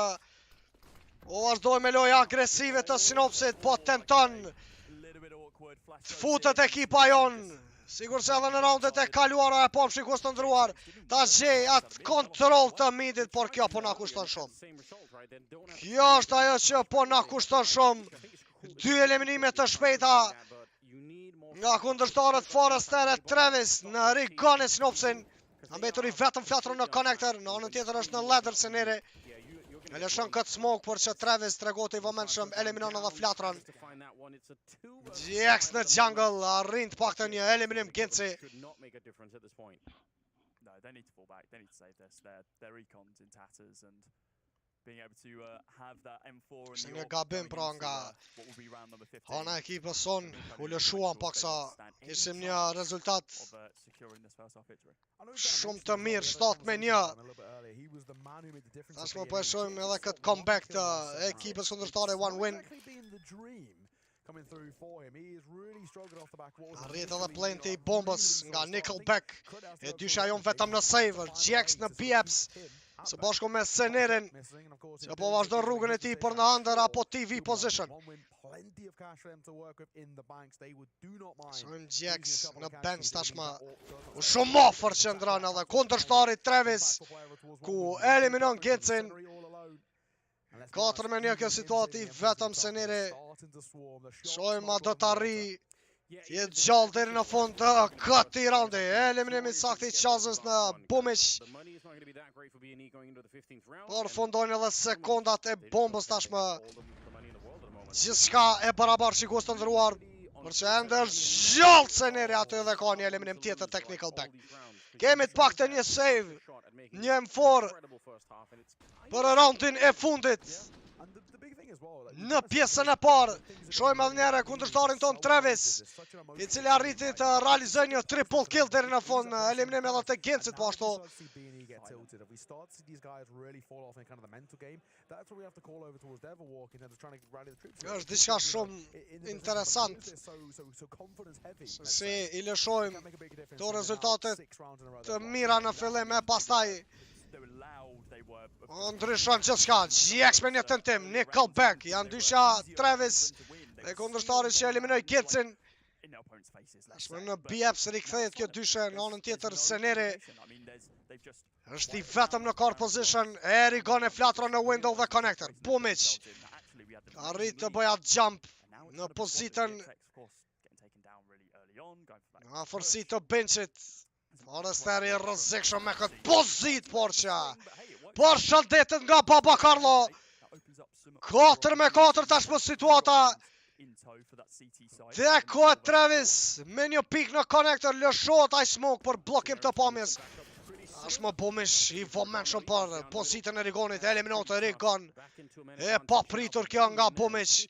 S6: o vazhdoj me loja agresive të Sinopsit, po tenton të futet ekipa jon. Sigur se edhe në raundet e kaluara e pom shikues të ndruar ta gjej atë kontroll të midit, por kjo po na kushton shumë. Kjo është ajo që po na kushton shumë. 2 eliminime të shpejta nga kundërshtarët Forrester e Travis në Rigon e Sinopsin. Ka mbetur I vetëm flatron në connector, në anën tjetër është në ladder Senere. E lëshon këtë smoke për që Travis tregot I vëmendshëm eliminon edhe flatron. GX në jungle arrin të paktën një eliminim Genci.
S4: No, they need to fall back. They need to save this. Their recon's in tatters, and being able to have that M4
S6: Ishte një gabim pra nga ana ekipës son, u lëshuan paksa ishim një rezultat shumë të mirë, 7-1. Tashmë po e shohim edhe këtë comeback të ekipës kundërshtare one win. Arrit edhe plenty I bombës nga Nickelback. E dysha jon vetëm në saver, GX në BFs. Së bashku me Senerin që po vazhdon rrugën e tij për në under apo TV position. Shojmë GX në bench tashmë. U shumë ofër qëndron edhe kundërshtari Travis ku eliminon Gencin. 4-1 kjo situati vetëm Seneri. Shojmë a do të arri jetë gjallë deri në fund të këtij raundi. Eliminimi saktë I Chazës në Bumic. Por fundojnë edhe sekondat e bombës tashmë. Gjithçka e barabartë shikues të ndëruar. Për që ende është gjallë Seneri aty dhe ka një eliminim tjetër tek Nickelback. Kemi të paktën një save, një M4 për raundin e fundit. Në pjesën e parë, shojmë edhe njëre kundërshtarin ton Travis, i cili arriti të realizojë një triple kill deri në fund, eliminim edhe të Gencit po ashtu. Është diçka shumë interesant, si i lëshojmë këto rezultatet të mira në fillim e pastaj ndryshon gjithçka. GX me një tentim, Nickelback, janë dysha Travis dhe kundërshtari që eliminoi Gencin. Tashmë në BF rikthehet kjo dyshe në anën tjetër Seneri. Është i vetëm në car position, Erigon e flatron në window dhe connector. Bumic arrit të bëja jump në pozitën në afërsi të benchit. Foresteri rrezikshëm me këtë pozit por shëndetet nga Baba Carlo. 4-4 tashmë situata. Deko e Travis me një pik në connector, lëshohet ai smoke për blokim të pamjes. Tashmë Bumish i vëmendshëm për pozitën e Rigonit, eliminot e Rigon. E pa pritur kjo nga Bumish.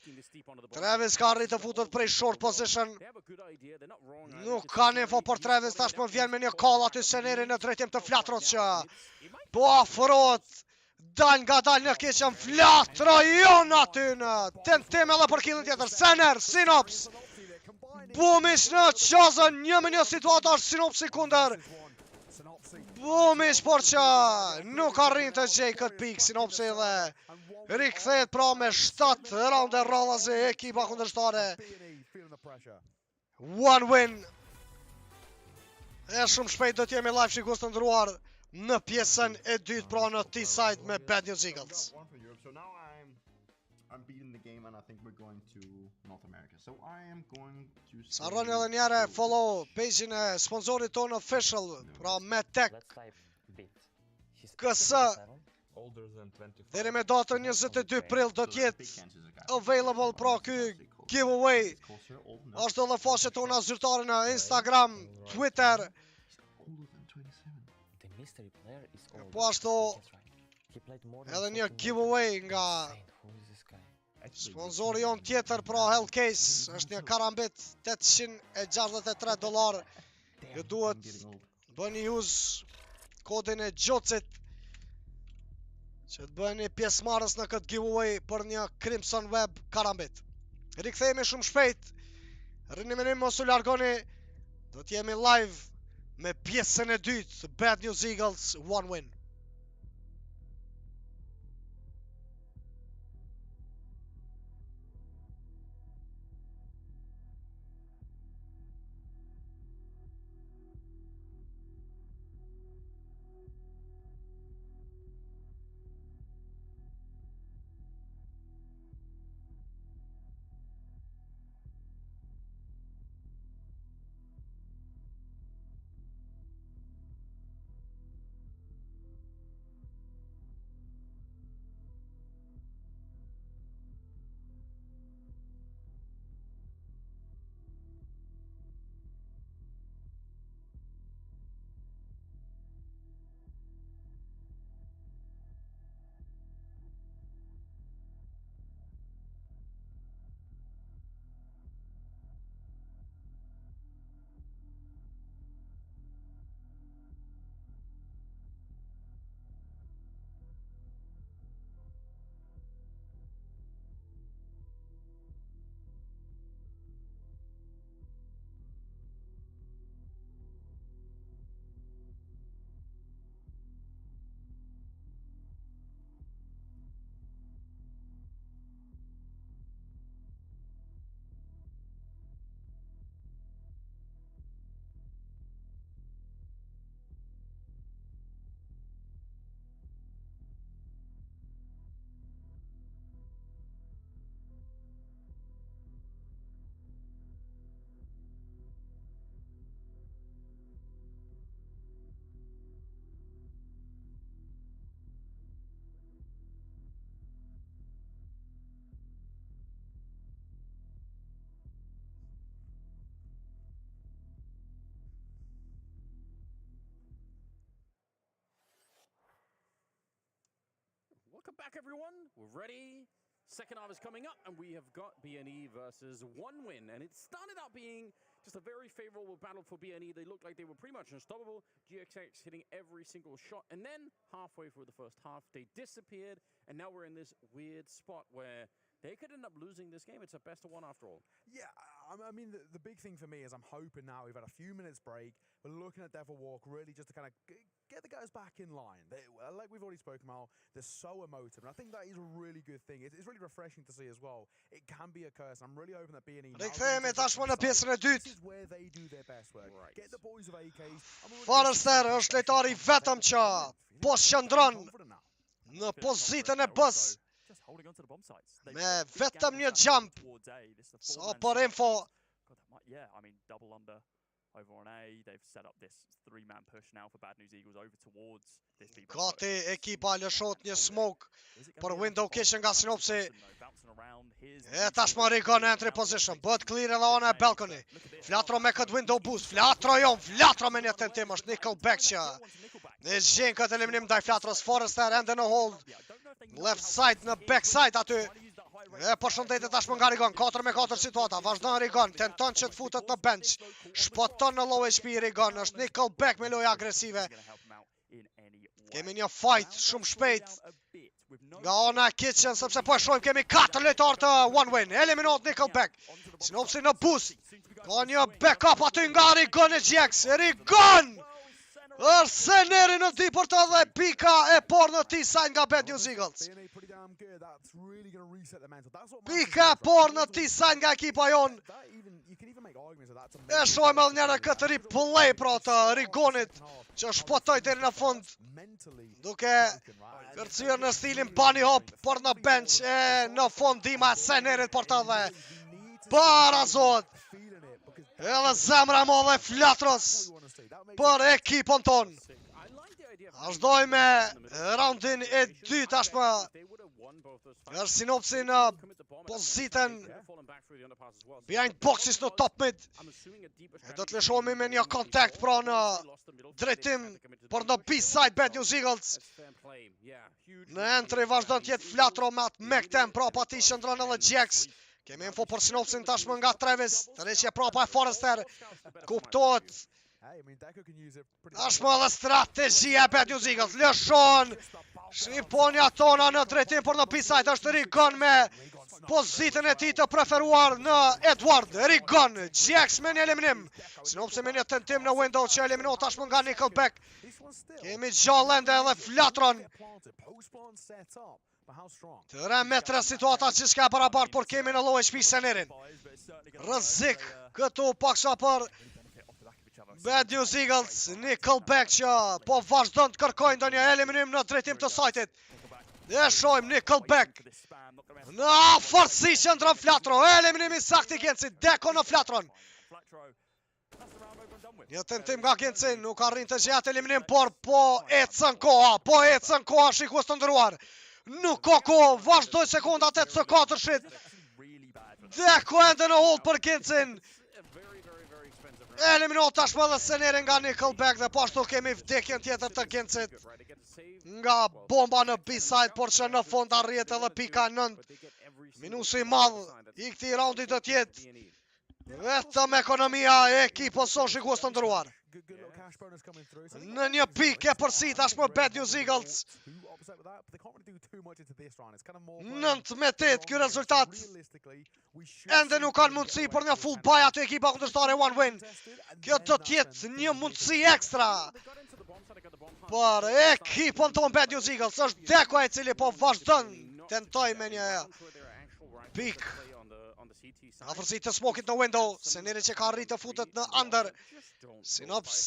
S6: Travis ka arrit të futet prej short position. Nuk ka info për Travis, tashmë vjen me një call aty Seneri në drejtim të Flatrot që po afrohet. Dal nga dal në keqen Flatro jon aty në tentim edhe për killin tjetër. Sener, Sinops. Bumish në qazën, 1-1 situata është Sinopsi kundër. Bumish por që nuk arrin të gjej këtë pik Sinopsi dhe rikthehet pra me 7 raunde rradhazi ekipa kundërshtare. One win. E shumë shpejt do t'jemi live shikues të ndruar në pjesën e dytë pra në T-side me Bad News Eagles.
S7: So now I'm beating the game and I think we're going to North America. So I am going to
S6: Sa rroni edhe njëre follow page-in e sponsorit tonë official, pra Medtech KS. Deri me datën 22 prill do t'jetë available pra ky giveaway. Ashtu edhe faqet tona zyrtare në Instagram, Twitter. Po ashtu edhe një giveaway nga sponsori jon tjetër pra Hellcase, është një karambit $863. Ju duhet bëni use kodin e XHOCII që të bëni pjesëmarrës në këtë giveaway për një Crimson Web karambit. Rikthehemi shumë shpejt. Rrini me ne, mos u largoni. Do t'jemi live me pjesën e dytë, Bad News Eagles One Win.
S5: Welcome back, everyone. We're ready. Second half is coming up, and we have got BNE versus OneWin. And it started out being just a very favorable battle for BNE. They looked like they were pretty much unstoppable. GXX hitting every single shot. And then, halfway through the first half, they disappeared. And now we're in this weird spot where they could end up losing this game. It's a best of one after all.
S3: Yeah, I mean, the big thing for me is I'm hoping now we've had a few minutes break. We're looking at Devil Walk really just to kind of get the guys back in line. Like we've already spoken about, they're so emotive. And I think that is a really good thing. It's really refreshing to see as well. It can be a curse. I'm really hoping that BNE...
S6: Rikthehemi tashmë në pjesën e dytë.
S3: This is where they do their best work.
S5: Right.
S3: Get the boys of AKs.
S6: Forrester është lojtari vetëm që po shndron në pozitën e B-s.
S4: Just holding on to the bomb sites.
S6: Me vetëm një jump. So për info.
S4: Yeah, I mean, double under over on A. They've set up this three-man push now for Bad News Eagles over towards this B.
S6: Gati ekipa lëshot një smoke për window kitchen nga Sinopsi. E tashmë Rigon entry position. Bëhet clear edhe ona e balcony. Flatro me këtë window boost. Flatro me një tentim është Nickelback që ne zgjen këtë eliminim ndaj Flatros. Forrester ende në hold. Left side në back side aty. E përshëndetet tashmë nga Rigon. 4-4 situata. Vazhdon Rigon. Tenton që të futet në bench. Shpoton në low HP Rigon. Është Nickelback me lojë agresive. Kemi një fight shumë shpejt nga ona kitchen, sepse po e shohim kemi 4 lojtarë të OneWin. Eliminot Nickelback. Sinopsi në boost. Ka një backup aty nga Rigon e GX. Rigon! Arseneri në dipërta dhe pika e por në T-side nga Bad News Eagles. Pika e por në T-side nga ekipa jon. E shojmë edhe njëra këtë replay pra të Rigonit që shpotoj deri në fund, duke kërcyer në stilin bunny hop por në bench e në fund dima Arsenerit por të dhe barazohet. Edhe zemra modhe Flatros për ekipon ton. Vazhdoj me roundin e dy tashmë. Sinopsi në pozitën behind boxes në top mid. E do të lëshohemi me një kontakt pra në drejtim për në B-side Bad News Eagles. Në entry vazhdon tjetë Flatro me atë mektem pra pa ti shëndron edhe GX. Kemi info për Sinopsin tashmë nga Travis. Të reqje prapa e Forrester. Kuptohet. Tashmë edhe strategjia e Bad News Eagles. Lëshon shqiponja tona në drejtim për në B-side. Është Rigon me pozitën e ti të preferuar në Edward. Rigon, GX me një eliminim. Sinopsi me një tentim në window që eliminot tashmë nga Nickelback. Kemi Gjallende edhe Flatron. Të remetre situata që s'ka barabar, por kemi në low HP Senerin. Rëzik këtu paksa për Bad News Eagles. Nickelback që po vazhdon të kërkojnë do një eliminim në drejtim të sajtit. Dhe shojmë Nickelback në forësi që ndron Flatro. Eliminimi sakti Genci, deko në Flatron. Një tentim nga Genci, nuk arrin të gjatë eliminim, por po ecën koha, shikues të ndëruar. Nuk koko, vazhdoj sekundat e të 4-shit. Deko ende në hold për Gencin. Eliminot tashmë dhe Senerin nga Nickelback dhe pashtu kemi vdekjen tjetër të Gencit. Nga bomba në B-side, por që në fund arrijet edhe pika 9. Minusi madh i këtij raundi do tjetë vetëm ekonomia e ekipës son shikues të ndëruar. Në një pikë e përsi tashmë Bad News Eagles. 9-8 ky rezultat. Ende nuk kanë mundësi për një full buy aty ekipa kundërshtare OneWin. Kjo do tjetë një mundësi ekstra për ekipën ton Bad News Eagles. Është Deko e cili po vazhdon tentoj me një pik. Afërsi të smokit në window, Seneri që ka rritë të futet në under. Sinops,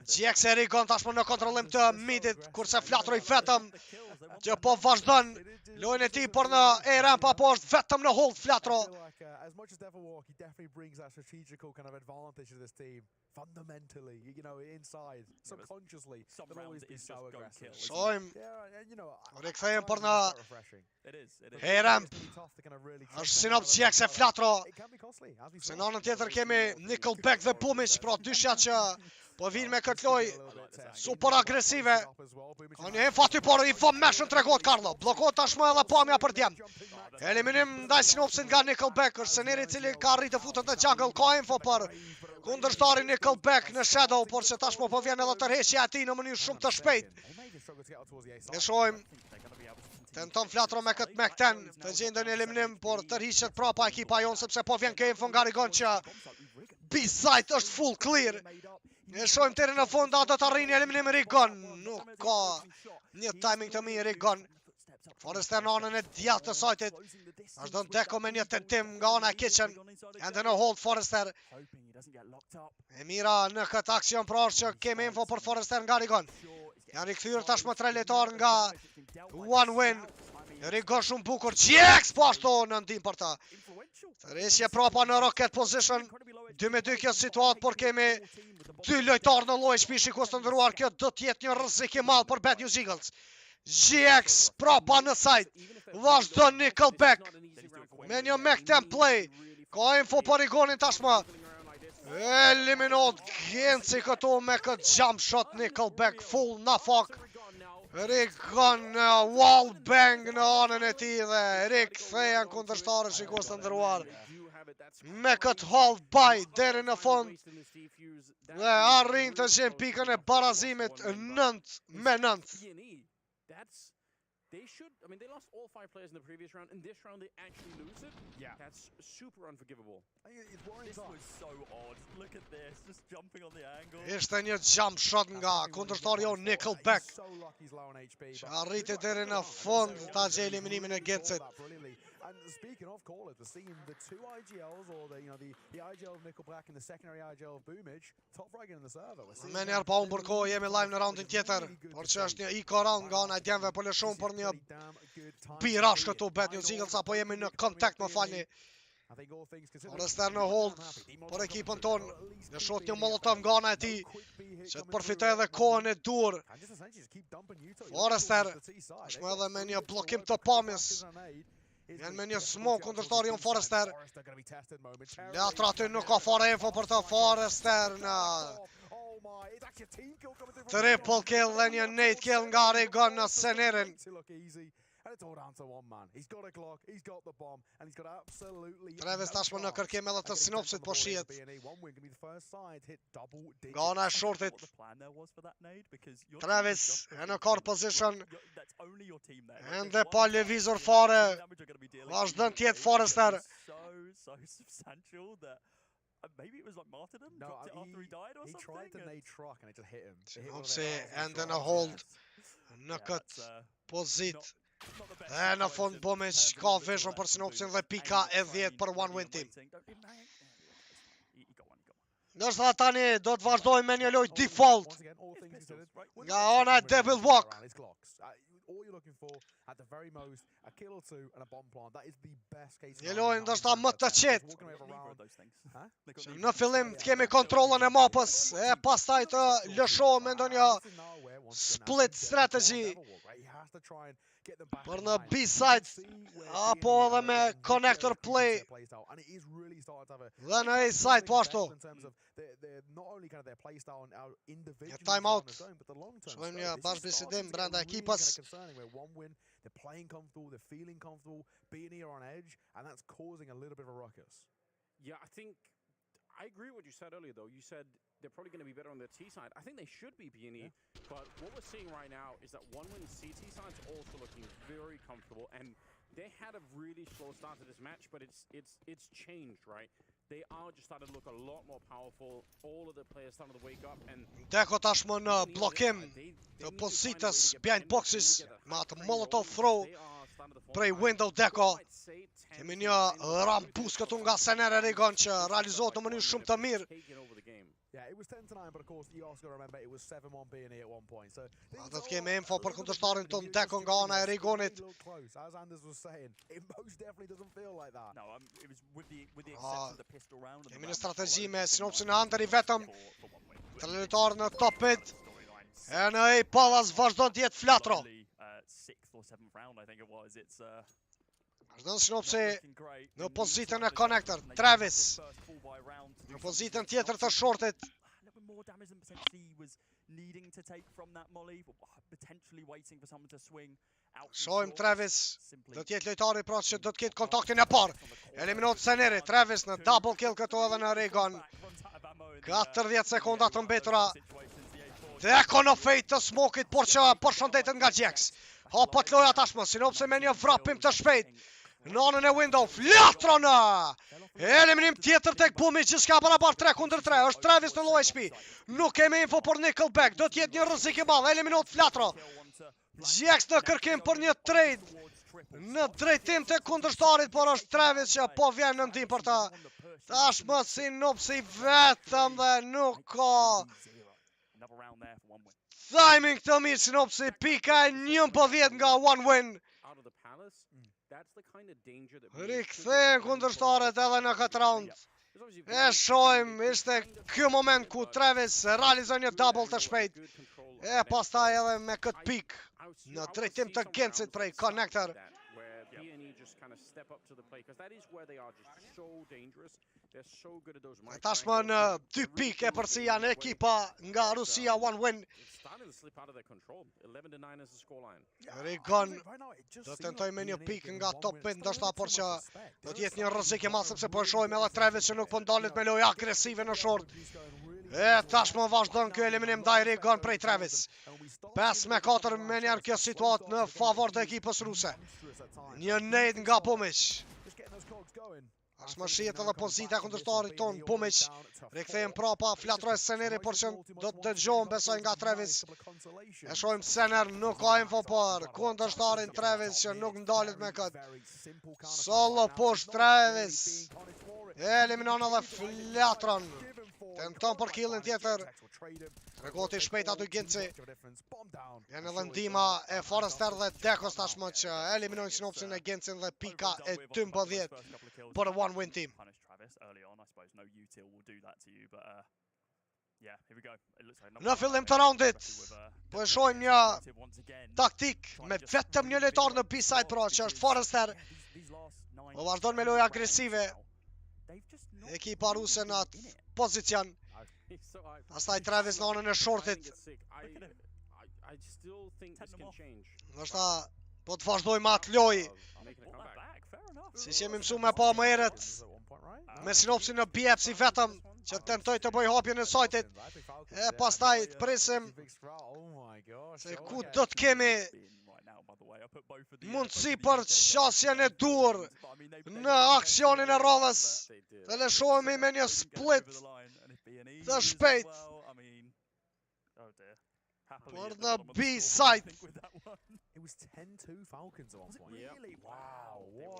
S6: GX e Rigon tashmë në kontrollim të midit, kurse Flatro i vetëm që po vazhdon lojën e tij por në e-ramp apo është vetëm në hold Flatro.
S3: fundamentally, you know, inside, subconsciously,
S4: some
S3: they'll always
S4: rounds
S3: be
S4: it is
S3: so
S4: just go
S3: aggressive.
S4: kill.
S6: Shojmë,
S3: Yeah, and you know,
S6: rikthejem për
S3: it's
S6: në
S3: quite refreshing.
S4: It is.
S6: Hey ramp.
S3: It's gonna be tough to kind of really
S6: Është
S3: take
S6: Synops
S3: them out
S6: GX e
S3: of the
S6: flatro.
S3: It can be costly, as we
S6: Se
S3: saw.
S6: në anën tjetër kemi Nickelback dhe Boomich, pra dyshja që po vinë me këtë loj super agresive. Ka një fati por information tregot Karlo. Blokot tashmë edhe pamja për djem. Eliminim ndaj Synopsit nga Nickelback, është Seneri i cili ka arritë të futet në jungle, ka info për kundërshtarin Nickelback në Shadow, por që tashmë po vjen edhe tërheqja e tij në mënyrë shumë të shpejtë. Ne shohim tenton flatro me këtë Mac 10 të gjendë një eliminim, por tërhiqet prapa ekipa jonë sepse po vjen kjo info nga Rigon që B-side është full clear. Ne shohim deri në fund a do të arrijë një eliminim Rigon. Nuk ka një timing të mirë Rigon. Forrester në anën e djathtë të sajtit. Vazhdon Deko me një tentim nga ana e Kitchen. Ende në hold Forrester. E mira në këtë aksion pra është që kemi info për Forrester nga Rigon. Janë rikthyer tashmë 3 lojtar nga One Win. Rigon shumë bukur. GX po ashtu në ndim për ta. Tërheqje prapa në rocket position. 2-2 kjo situatë, por kemi 2 lojtar në lojë shpishi ku të ndëruar. Kjo do të jetë një rrezik i madh për Bad News Eagles. GX prapa në site. Vazhdon Nickelback me një Mac 10 play. Ka info për Rigonin tashmë. Eliminot Genci këtu me këtë jump shot Nickelback full në fak. Rigon wall bang në anën e tij dhe rikthehen kundërshtarët shikues të nderuar. Me këtë hold by deri në fund. Dhe arrin të gjejnë pikën e barazimit 9-9.
S5: They should, I mean, they lost all 5 players in the previous round. In this round, they actually lose it. Yeah. That's super unforgivable.
S4: This was so odd. Look at this, just jumping on the angle.
S6: Ishte një jump shot nga kundërshtari jo Nickelback. Që arriti deri në fund ta gjej eliminimin e Gencit.
S3: And speaking of callers, we're seeing the 2 IGLs, or the IGL of Nickelback and the secondary IGL of Boomich, top fragging in the server.
S6: Me njerë pa unë përko, jemi live në roundin tjetër, por që është një iko round nga ana e djemve për lëshon për një pirash këtu Bad News Eagles, apo jemi në kontakt më falni. Forrester në hold për ekipën tonë, në shot një molotov nga ana e tij, që të përfitoj edhe kohën e dur. Forrester është edhe me një blokim të pamjes. Vjen me një smoke kundërshtar jon Forrester. Leatra aty nuk ka fare info për të Forrester në triple kill dhe një nade kill nga Rigon në Senerin. Travis tashmë në kërkim edhe të Synopsit po shihet. Nga ana e shortit. Travis e në car position. Ende pa lëvizur fare. Vazhdon tjetë Forrester.
S4: Maybe it was like martyrdom, dropped it after he died or something?
S3: He tried to nade truck and it just hit him.
S6: Synopsi ende në hold në këtë pozit. E në fund Boomich ka vision për Synopsin dhe pika e 10 për One Win Team. Nështë dhe tani do të vazhdojmë me një lojë default nga ana e Devil Walk. Një lojë ndërsa më të qetë. Në fillim të kemi kontrolën e mapës e pastaj të lëshohem me ndonjë split strategy për në B-side apo edhe me connector play dhe në A-side po ashtu. Një time out. Shojmë një bashkëbisedim brenda ekipës.
S3: They're playing comfortable, they're feeling comfortable, being here on edge, and that's causing a little bit of a ruckus.
S5: Yeah, I agree with what you said earlier, though. You said they're probably going to be better on their T side. I think they should be B&E, but what we're seeing right now is that One Win CT side is also looking very comfortable, and they had a really slow start to this match, but it's changed, right? They are just starting to look a lot more powerful. All of the players starting to wake up and
S6: Deko tashmë në blokim të pozitës behind boxes me atë molotov throw prej window Deko. Kemi një rampus këtu nga Senere Rigon që realizohet në mënyrë shumë të mirë.
S3: it was 10-9, but of course you also got to remember it was 7-1 being here at one point. So
S6: Do të kemi info për kundërshtarin ton Deko nga ana e Rigonit.
S3: As Anders was saying, it most definitely doesn't feel like that.
S4: No, it was with the exception of the pistol round.
S6: Kemi një strategji me Synopsin e Hunter I vetëm. Të lojtarë në top mid. E në A Palace vazhdon të jetë flatro.
S4: 6th or 7th round, I think it was. It's
S6: Vazhdon Synopsi në pozitën e connector. Travis në pozitën tjetër të shortit.
S4: a little bit more damage than potentially he was needing to take from that molly, potentially waiting for someone to swing out.
S6: Shohim Travis, do të jetë lojtari pra që do të ketë kontaktin e parë. Eliminot Seneri, Travis në double kill këtu edhe në Regon. 40 sekonda të mbetura. Deko në fejt të smokit, por që përshëndetet nga Gjex. Hapët loja tashmë, Synopsi me një vrapim të shpejt. Në anën e window, flatron! Eliminim tjetër tek Bumi që s'ka barabar 3-3, është Travis në low HP. Nuk kemi info për Nickelback, do t'jetë një rrezik I madh, eliminot flatro. Gjex në kërkim për një trade në drejtim të kundërshtarit, por është Travis që po vjen në ndim për ta. Tashmë Synopsi vetëm dhe nuk ka timing të mirë. Synopsi pika e 11 nga one win. Rikthehen kundërshtarët edhe në këtë round. E shohim, ishte ky moment ku Travis realizon një double të shpejt. E pastaj edhe me këtë pik në drejtim të Gencit prej connector. Tashmë në 2 pik e përsi janë ekipa nga Rusia one win. Rigon do tentoj me një pik nga top mid ndoshta, por që do të jetë një rrezik I madh sepse po e shohim edhe Travis që nuk po ndalet me lojë agresive në short. E tashmë vazhdon ky eliminim ndaj Rigon prej Travis. 5-4 me njerë kjo situatë në favor të ekipës ruse. Një nade nga Pumic. Tashmë shihet edhe pozita e kundërshtarit ton Pumic. Rikthehen prapa, flatroj Seneri, por që do të dëgjohen besoj nga Travis. E shohim Sener nuk ka info për kundërshtarin Travis që nuk ndalet me këtë. Solo push Travis. Eliminon edhe flatron. Tenton për killin tjetër. Regoti shpejt aty Genci. Janë edhe ndima e Forrester dhe Dekos tashmë që eliminojnë Synopsin e Gencin dhe pika e 12 për one win team. Në fillim të roundit po e shohim një taktik me vetëm një lojtar në B-side pro që është Forrester. Po vazhdon me lojë agresive. Ekipa ruse në atë pozicion. Pastaj Travis në anën e shortit. Nështë po të vazhdojmë atë lojë. Si që jemi mësu me pa më herët me Synopsin në BFC vetëm që tentoj të bëj hapjen e sajtit. E pastaj të presim se ku do të kemi mundësi për qasjen e dur në aksionin e radhës. Të lëshohemi me një split të shpejt për në B-side.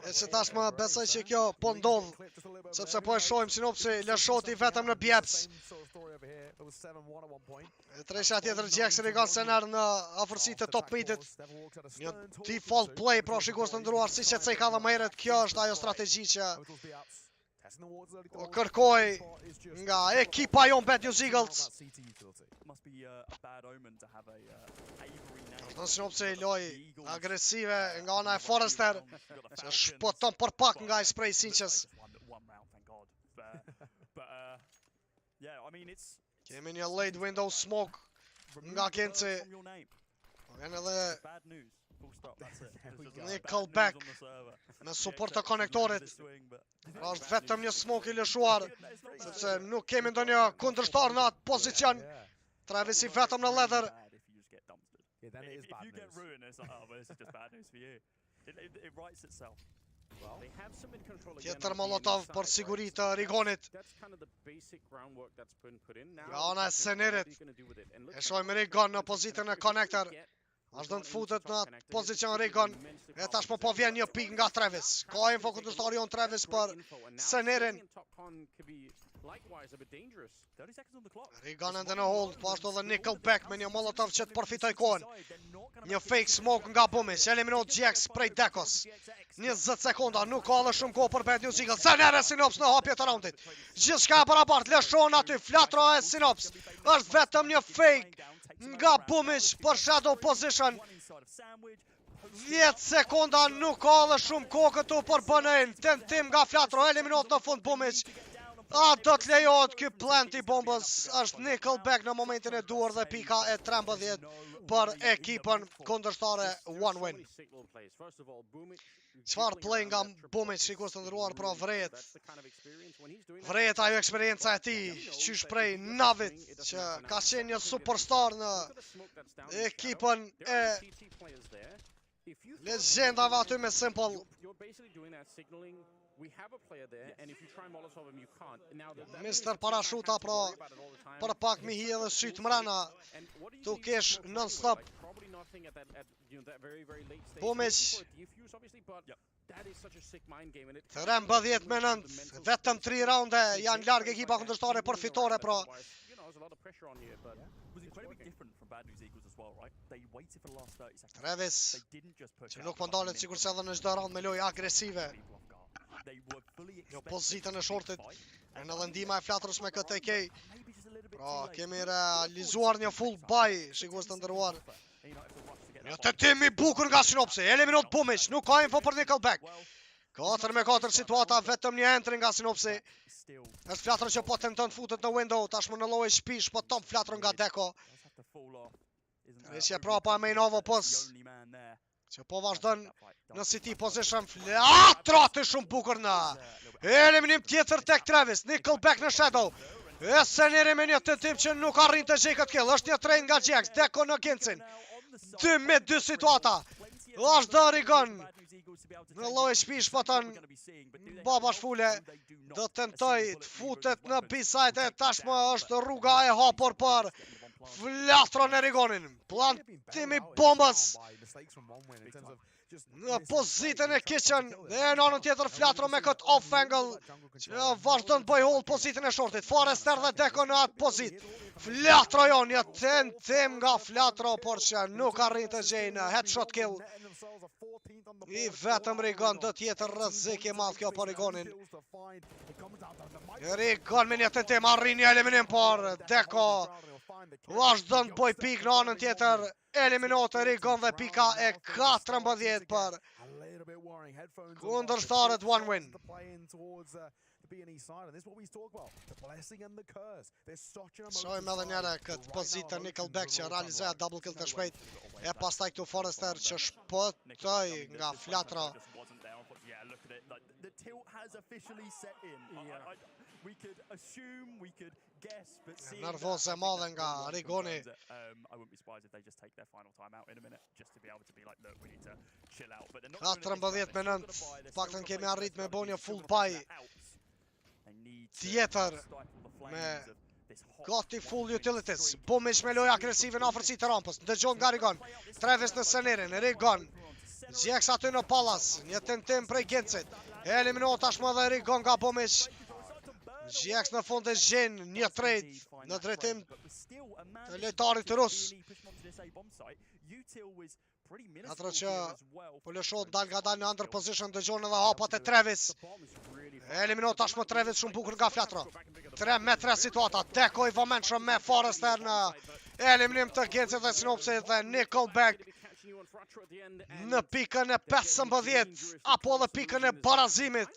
S6: E që tashmë besoj që kjo po ndodh, sepse po e shohim Synopsi lëshoti vetëm në bjeps. E tresha tjetër Gjex Rigon Sener në afërsi të top midit. Një default play pro shikues të ndëruar, si që ka dhe më herët, kjo është ajo strategji që o kërkoj nga ekipa jon Bad News Eagles. Në Synopsi loj agresive nga ana e Forrester që shpoton për pak nga i spray sinqes. Kemi një late window smoke nga Genci. Vjen edhe Nickelback me support të konektorit. Është vetëm një smoke I lëshuar, sepse nuk kemi ndonjë kundërshtar në atë pozicion. Travis I vetëm në leather. Tjetër molotov për siguri të Rigonit. Nga ana e Senerit. E shohim Rigon në pozitën e connector. Vazhdon të futet në atë pozicion Rigon. E tashmë po vjen një pik nga Travis. Ka info kundërstari jon Travis për Senerin.
S5: likewise a bit dangerous.
S4: 30 seconds on the clock.
S6: Rigon ende në hold, po ashtu dhe Nickelback me një Molotov që të përfitoj kohën. Një fake smoke nga Bumic, eliminot GX prej Dekos. 20 sekonda, nuk ka dhe shumë kohë për Bad News Eagles. Senere Sinops në hapje të raundit. Gjithçka e barabart, lëshon aty, flatro e Sinops. Është vetëm një fake nga Bumic për shadow position. 10 sekonda, nuk ka dhe shumë kohë këtu për bënejnë. Tentim nga flatro, eliminot në fund Bumic. A do të lejohet ky planti bombës, është Nickelback në momentin e duar dhe pika e 13 për ekipën kundërshtare One Win. Çfarë play nga Bumic, shikues të nderuar, pra vret. Vret ajo eksperienca e tij, qysh prej Navit që ka qenë një superstar në ekipën e legjendave aty me Simple. Mr. Parashuta pra për pak mi hi edhe sytë mrena tu kesh non-stop. Bumic 13 me 9, vetëm 3 raunde janë larg ekipa kundërshtare për fitore pra. Travis që nuk po ndalet sikur se edhe në çdo raund me lojë agresive. Në pozitën e shortit në edhe ndihma e flatrës me KTK. Pra kemi realizuar një full buy, shikues të nderuar. Një tentim i bukur nga Sinopsi, eliminot Bumic, nuk ka info për Nickelback. 4 me 4 situata, vetëm një entry nga Sinopsi. Është flatrë që po tenton të futet në window, tashmë në lojë shpish, po tom flatrën nga Deko. Rishje prapa me Inovo pos, që po vazhdon në City position, flatrati shumë bukur në eliminim tjetër tek Travis, Nickelback në shadow. E Seneri me një tentim që nuk arrin të gjej këtë kill, është një train nga GX, Deko në Gincin. 2 me 2 situata, është dhe Rigon. Në lojë shpish po tënë Baba Shfule, do tentoj të futet në B-side e tashmë është rruga e hapur për flatron e Rigonin. Plantimi bombës në pozitën e Kitchen dhe në anën tjetër flatro me këtë off angle që vazhdon të bëj hold pozitën e shortit. Forrester dhe Deko në atë pozit. Flatro jo, një tentim nga flatro, por që nuk arrin të gjej në headshot kill. I vetëm Rigon do tjetë rrezik i madh kjo për Rigonin. Rigon me një tentim arrin një eliminim, por Deko vazhdon të bëj pik në anën tjetër. Eliminot e Rigon dhe pika e 14 për kundërshtarët One Win. Shojmë edhe njëre këtë pozitë të Nickelback që realizoja double kill të shpejt. E pastaj këtu Forrester që shpëtoj nga flatra. Nervoze madhe nga Rigoni. 14 me 9, paktën kemi arrit me bo një full buy tjetër me gati full utilities. Bumic me lojë agresive në afërsi të rampës, ndëgjon nga Rigon. Travis në Senerin, Rigon GX aty në Pallas, një tentim prej Gencit. Eliminot tashmë dhe Rigon nga Bumic. GX në fund e zgjen një trade në drejtim të lojtarit rus. Atëra që po lëshohet dal nga dal në under position, dëgjon edhe hapat e Travis. Eliminot tashmë Travis shumë bukur nga flatro. 3 me 3 situata, Deko i vëmendshëm me Forrester në eliminim të Gencit dhe Sinopsit dhe Nickelback në pikën e 15 apo edhe pikën e barazimit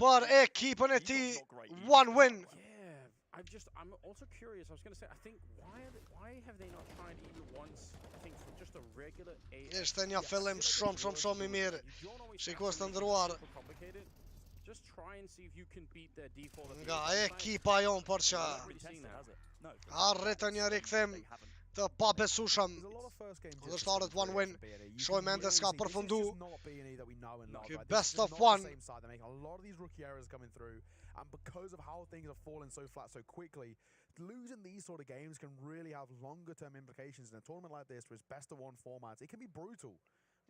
S6: për ekipën e tij One Win.
S5: I'm also curious. I was going to say, I think why have they not tried even once? I think just a regular
S6: Ishte një fillim shumë i mirë. Shikues të nderuar.
S5: Just try and see if you can beat their default.
S6: Nga ekipa jon por që arritën një rikthim të pabesueshëm. Kundërshtarët One Win. Shojmë ende s'ka përfundu. Ky best of one.
S3: And because of how things have fallen so flat so quickly, losing these sort of games can really have longer term implications in a tournament like this, where it's best of one formats. It can be brutal.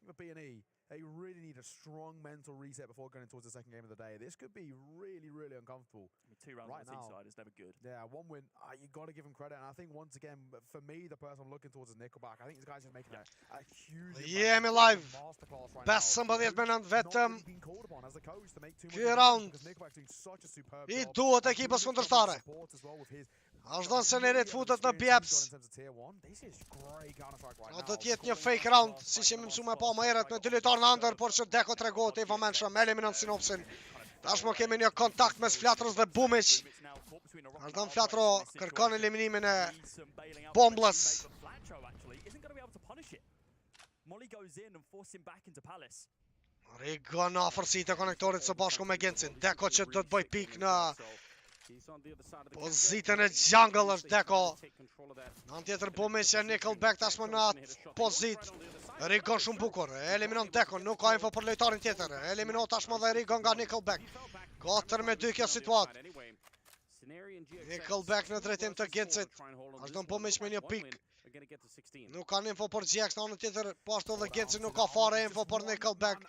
S3: think for B&E, they really need a strong mental reset before going towards the second game of the day. This could be really, really uncomfortable.
S4: I mean, 2 rounds
S3: right
S4: on the
S3: now.
S4: side is never good.
S3: Yeah, 1 win. You got to give him credit. And I think once again, for me, the person I'm looking towards is Nickelback. I think this guy's just making a huge
S6: Ge mig live. Bäst som vet men vetëm round. I duhet ekipës kundërtare. Ashtë dhënë se Nerit futet në bjeps. Do t'jetë një fake round, si që më mësu me pa më herët me 2 lojtarë në ndër, por që Deko tregohet i vëmendshëm, eliminon Synopsin. Tashmë kemi një kontakt mes Flatrës dhe Bumic. Ashtë dhënë Flatro kërkon eliminimin e Bomblës. Rigon në afërsitë e konektorit së bashku me Gencin. Deko që do të bëj pik në pozitën e jungle është Deko. Në tjetër Bumic e Nickelback tashmë në atë pozit. Rigon shumë bukur, eliminon Deko, nuk ka info për lojtarin tjetër. Elimino tashmë dhe Rigon nga Nickelback. 4-2 kjo situatë. Nickelback në drejtim të Gencit. Ashtë dënë Bumic me një pik. Nuk kanë info për GX, në anën tjetër, po ashtu dhe Gencin nuk ka fare info për Nickelback.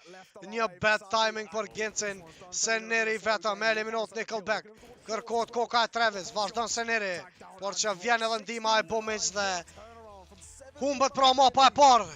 S6: Një bad timing për Gencin. Seneri vetëm, eliminot Nickelback. Kërkohet koka e Travis, vazhdon Seneri. Por që vjen edhe ndima e Bumic dhe humbet pra mapa e parë.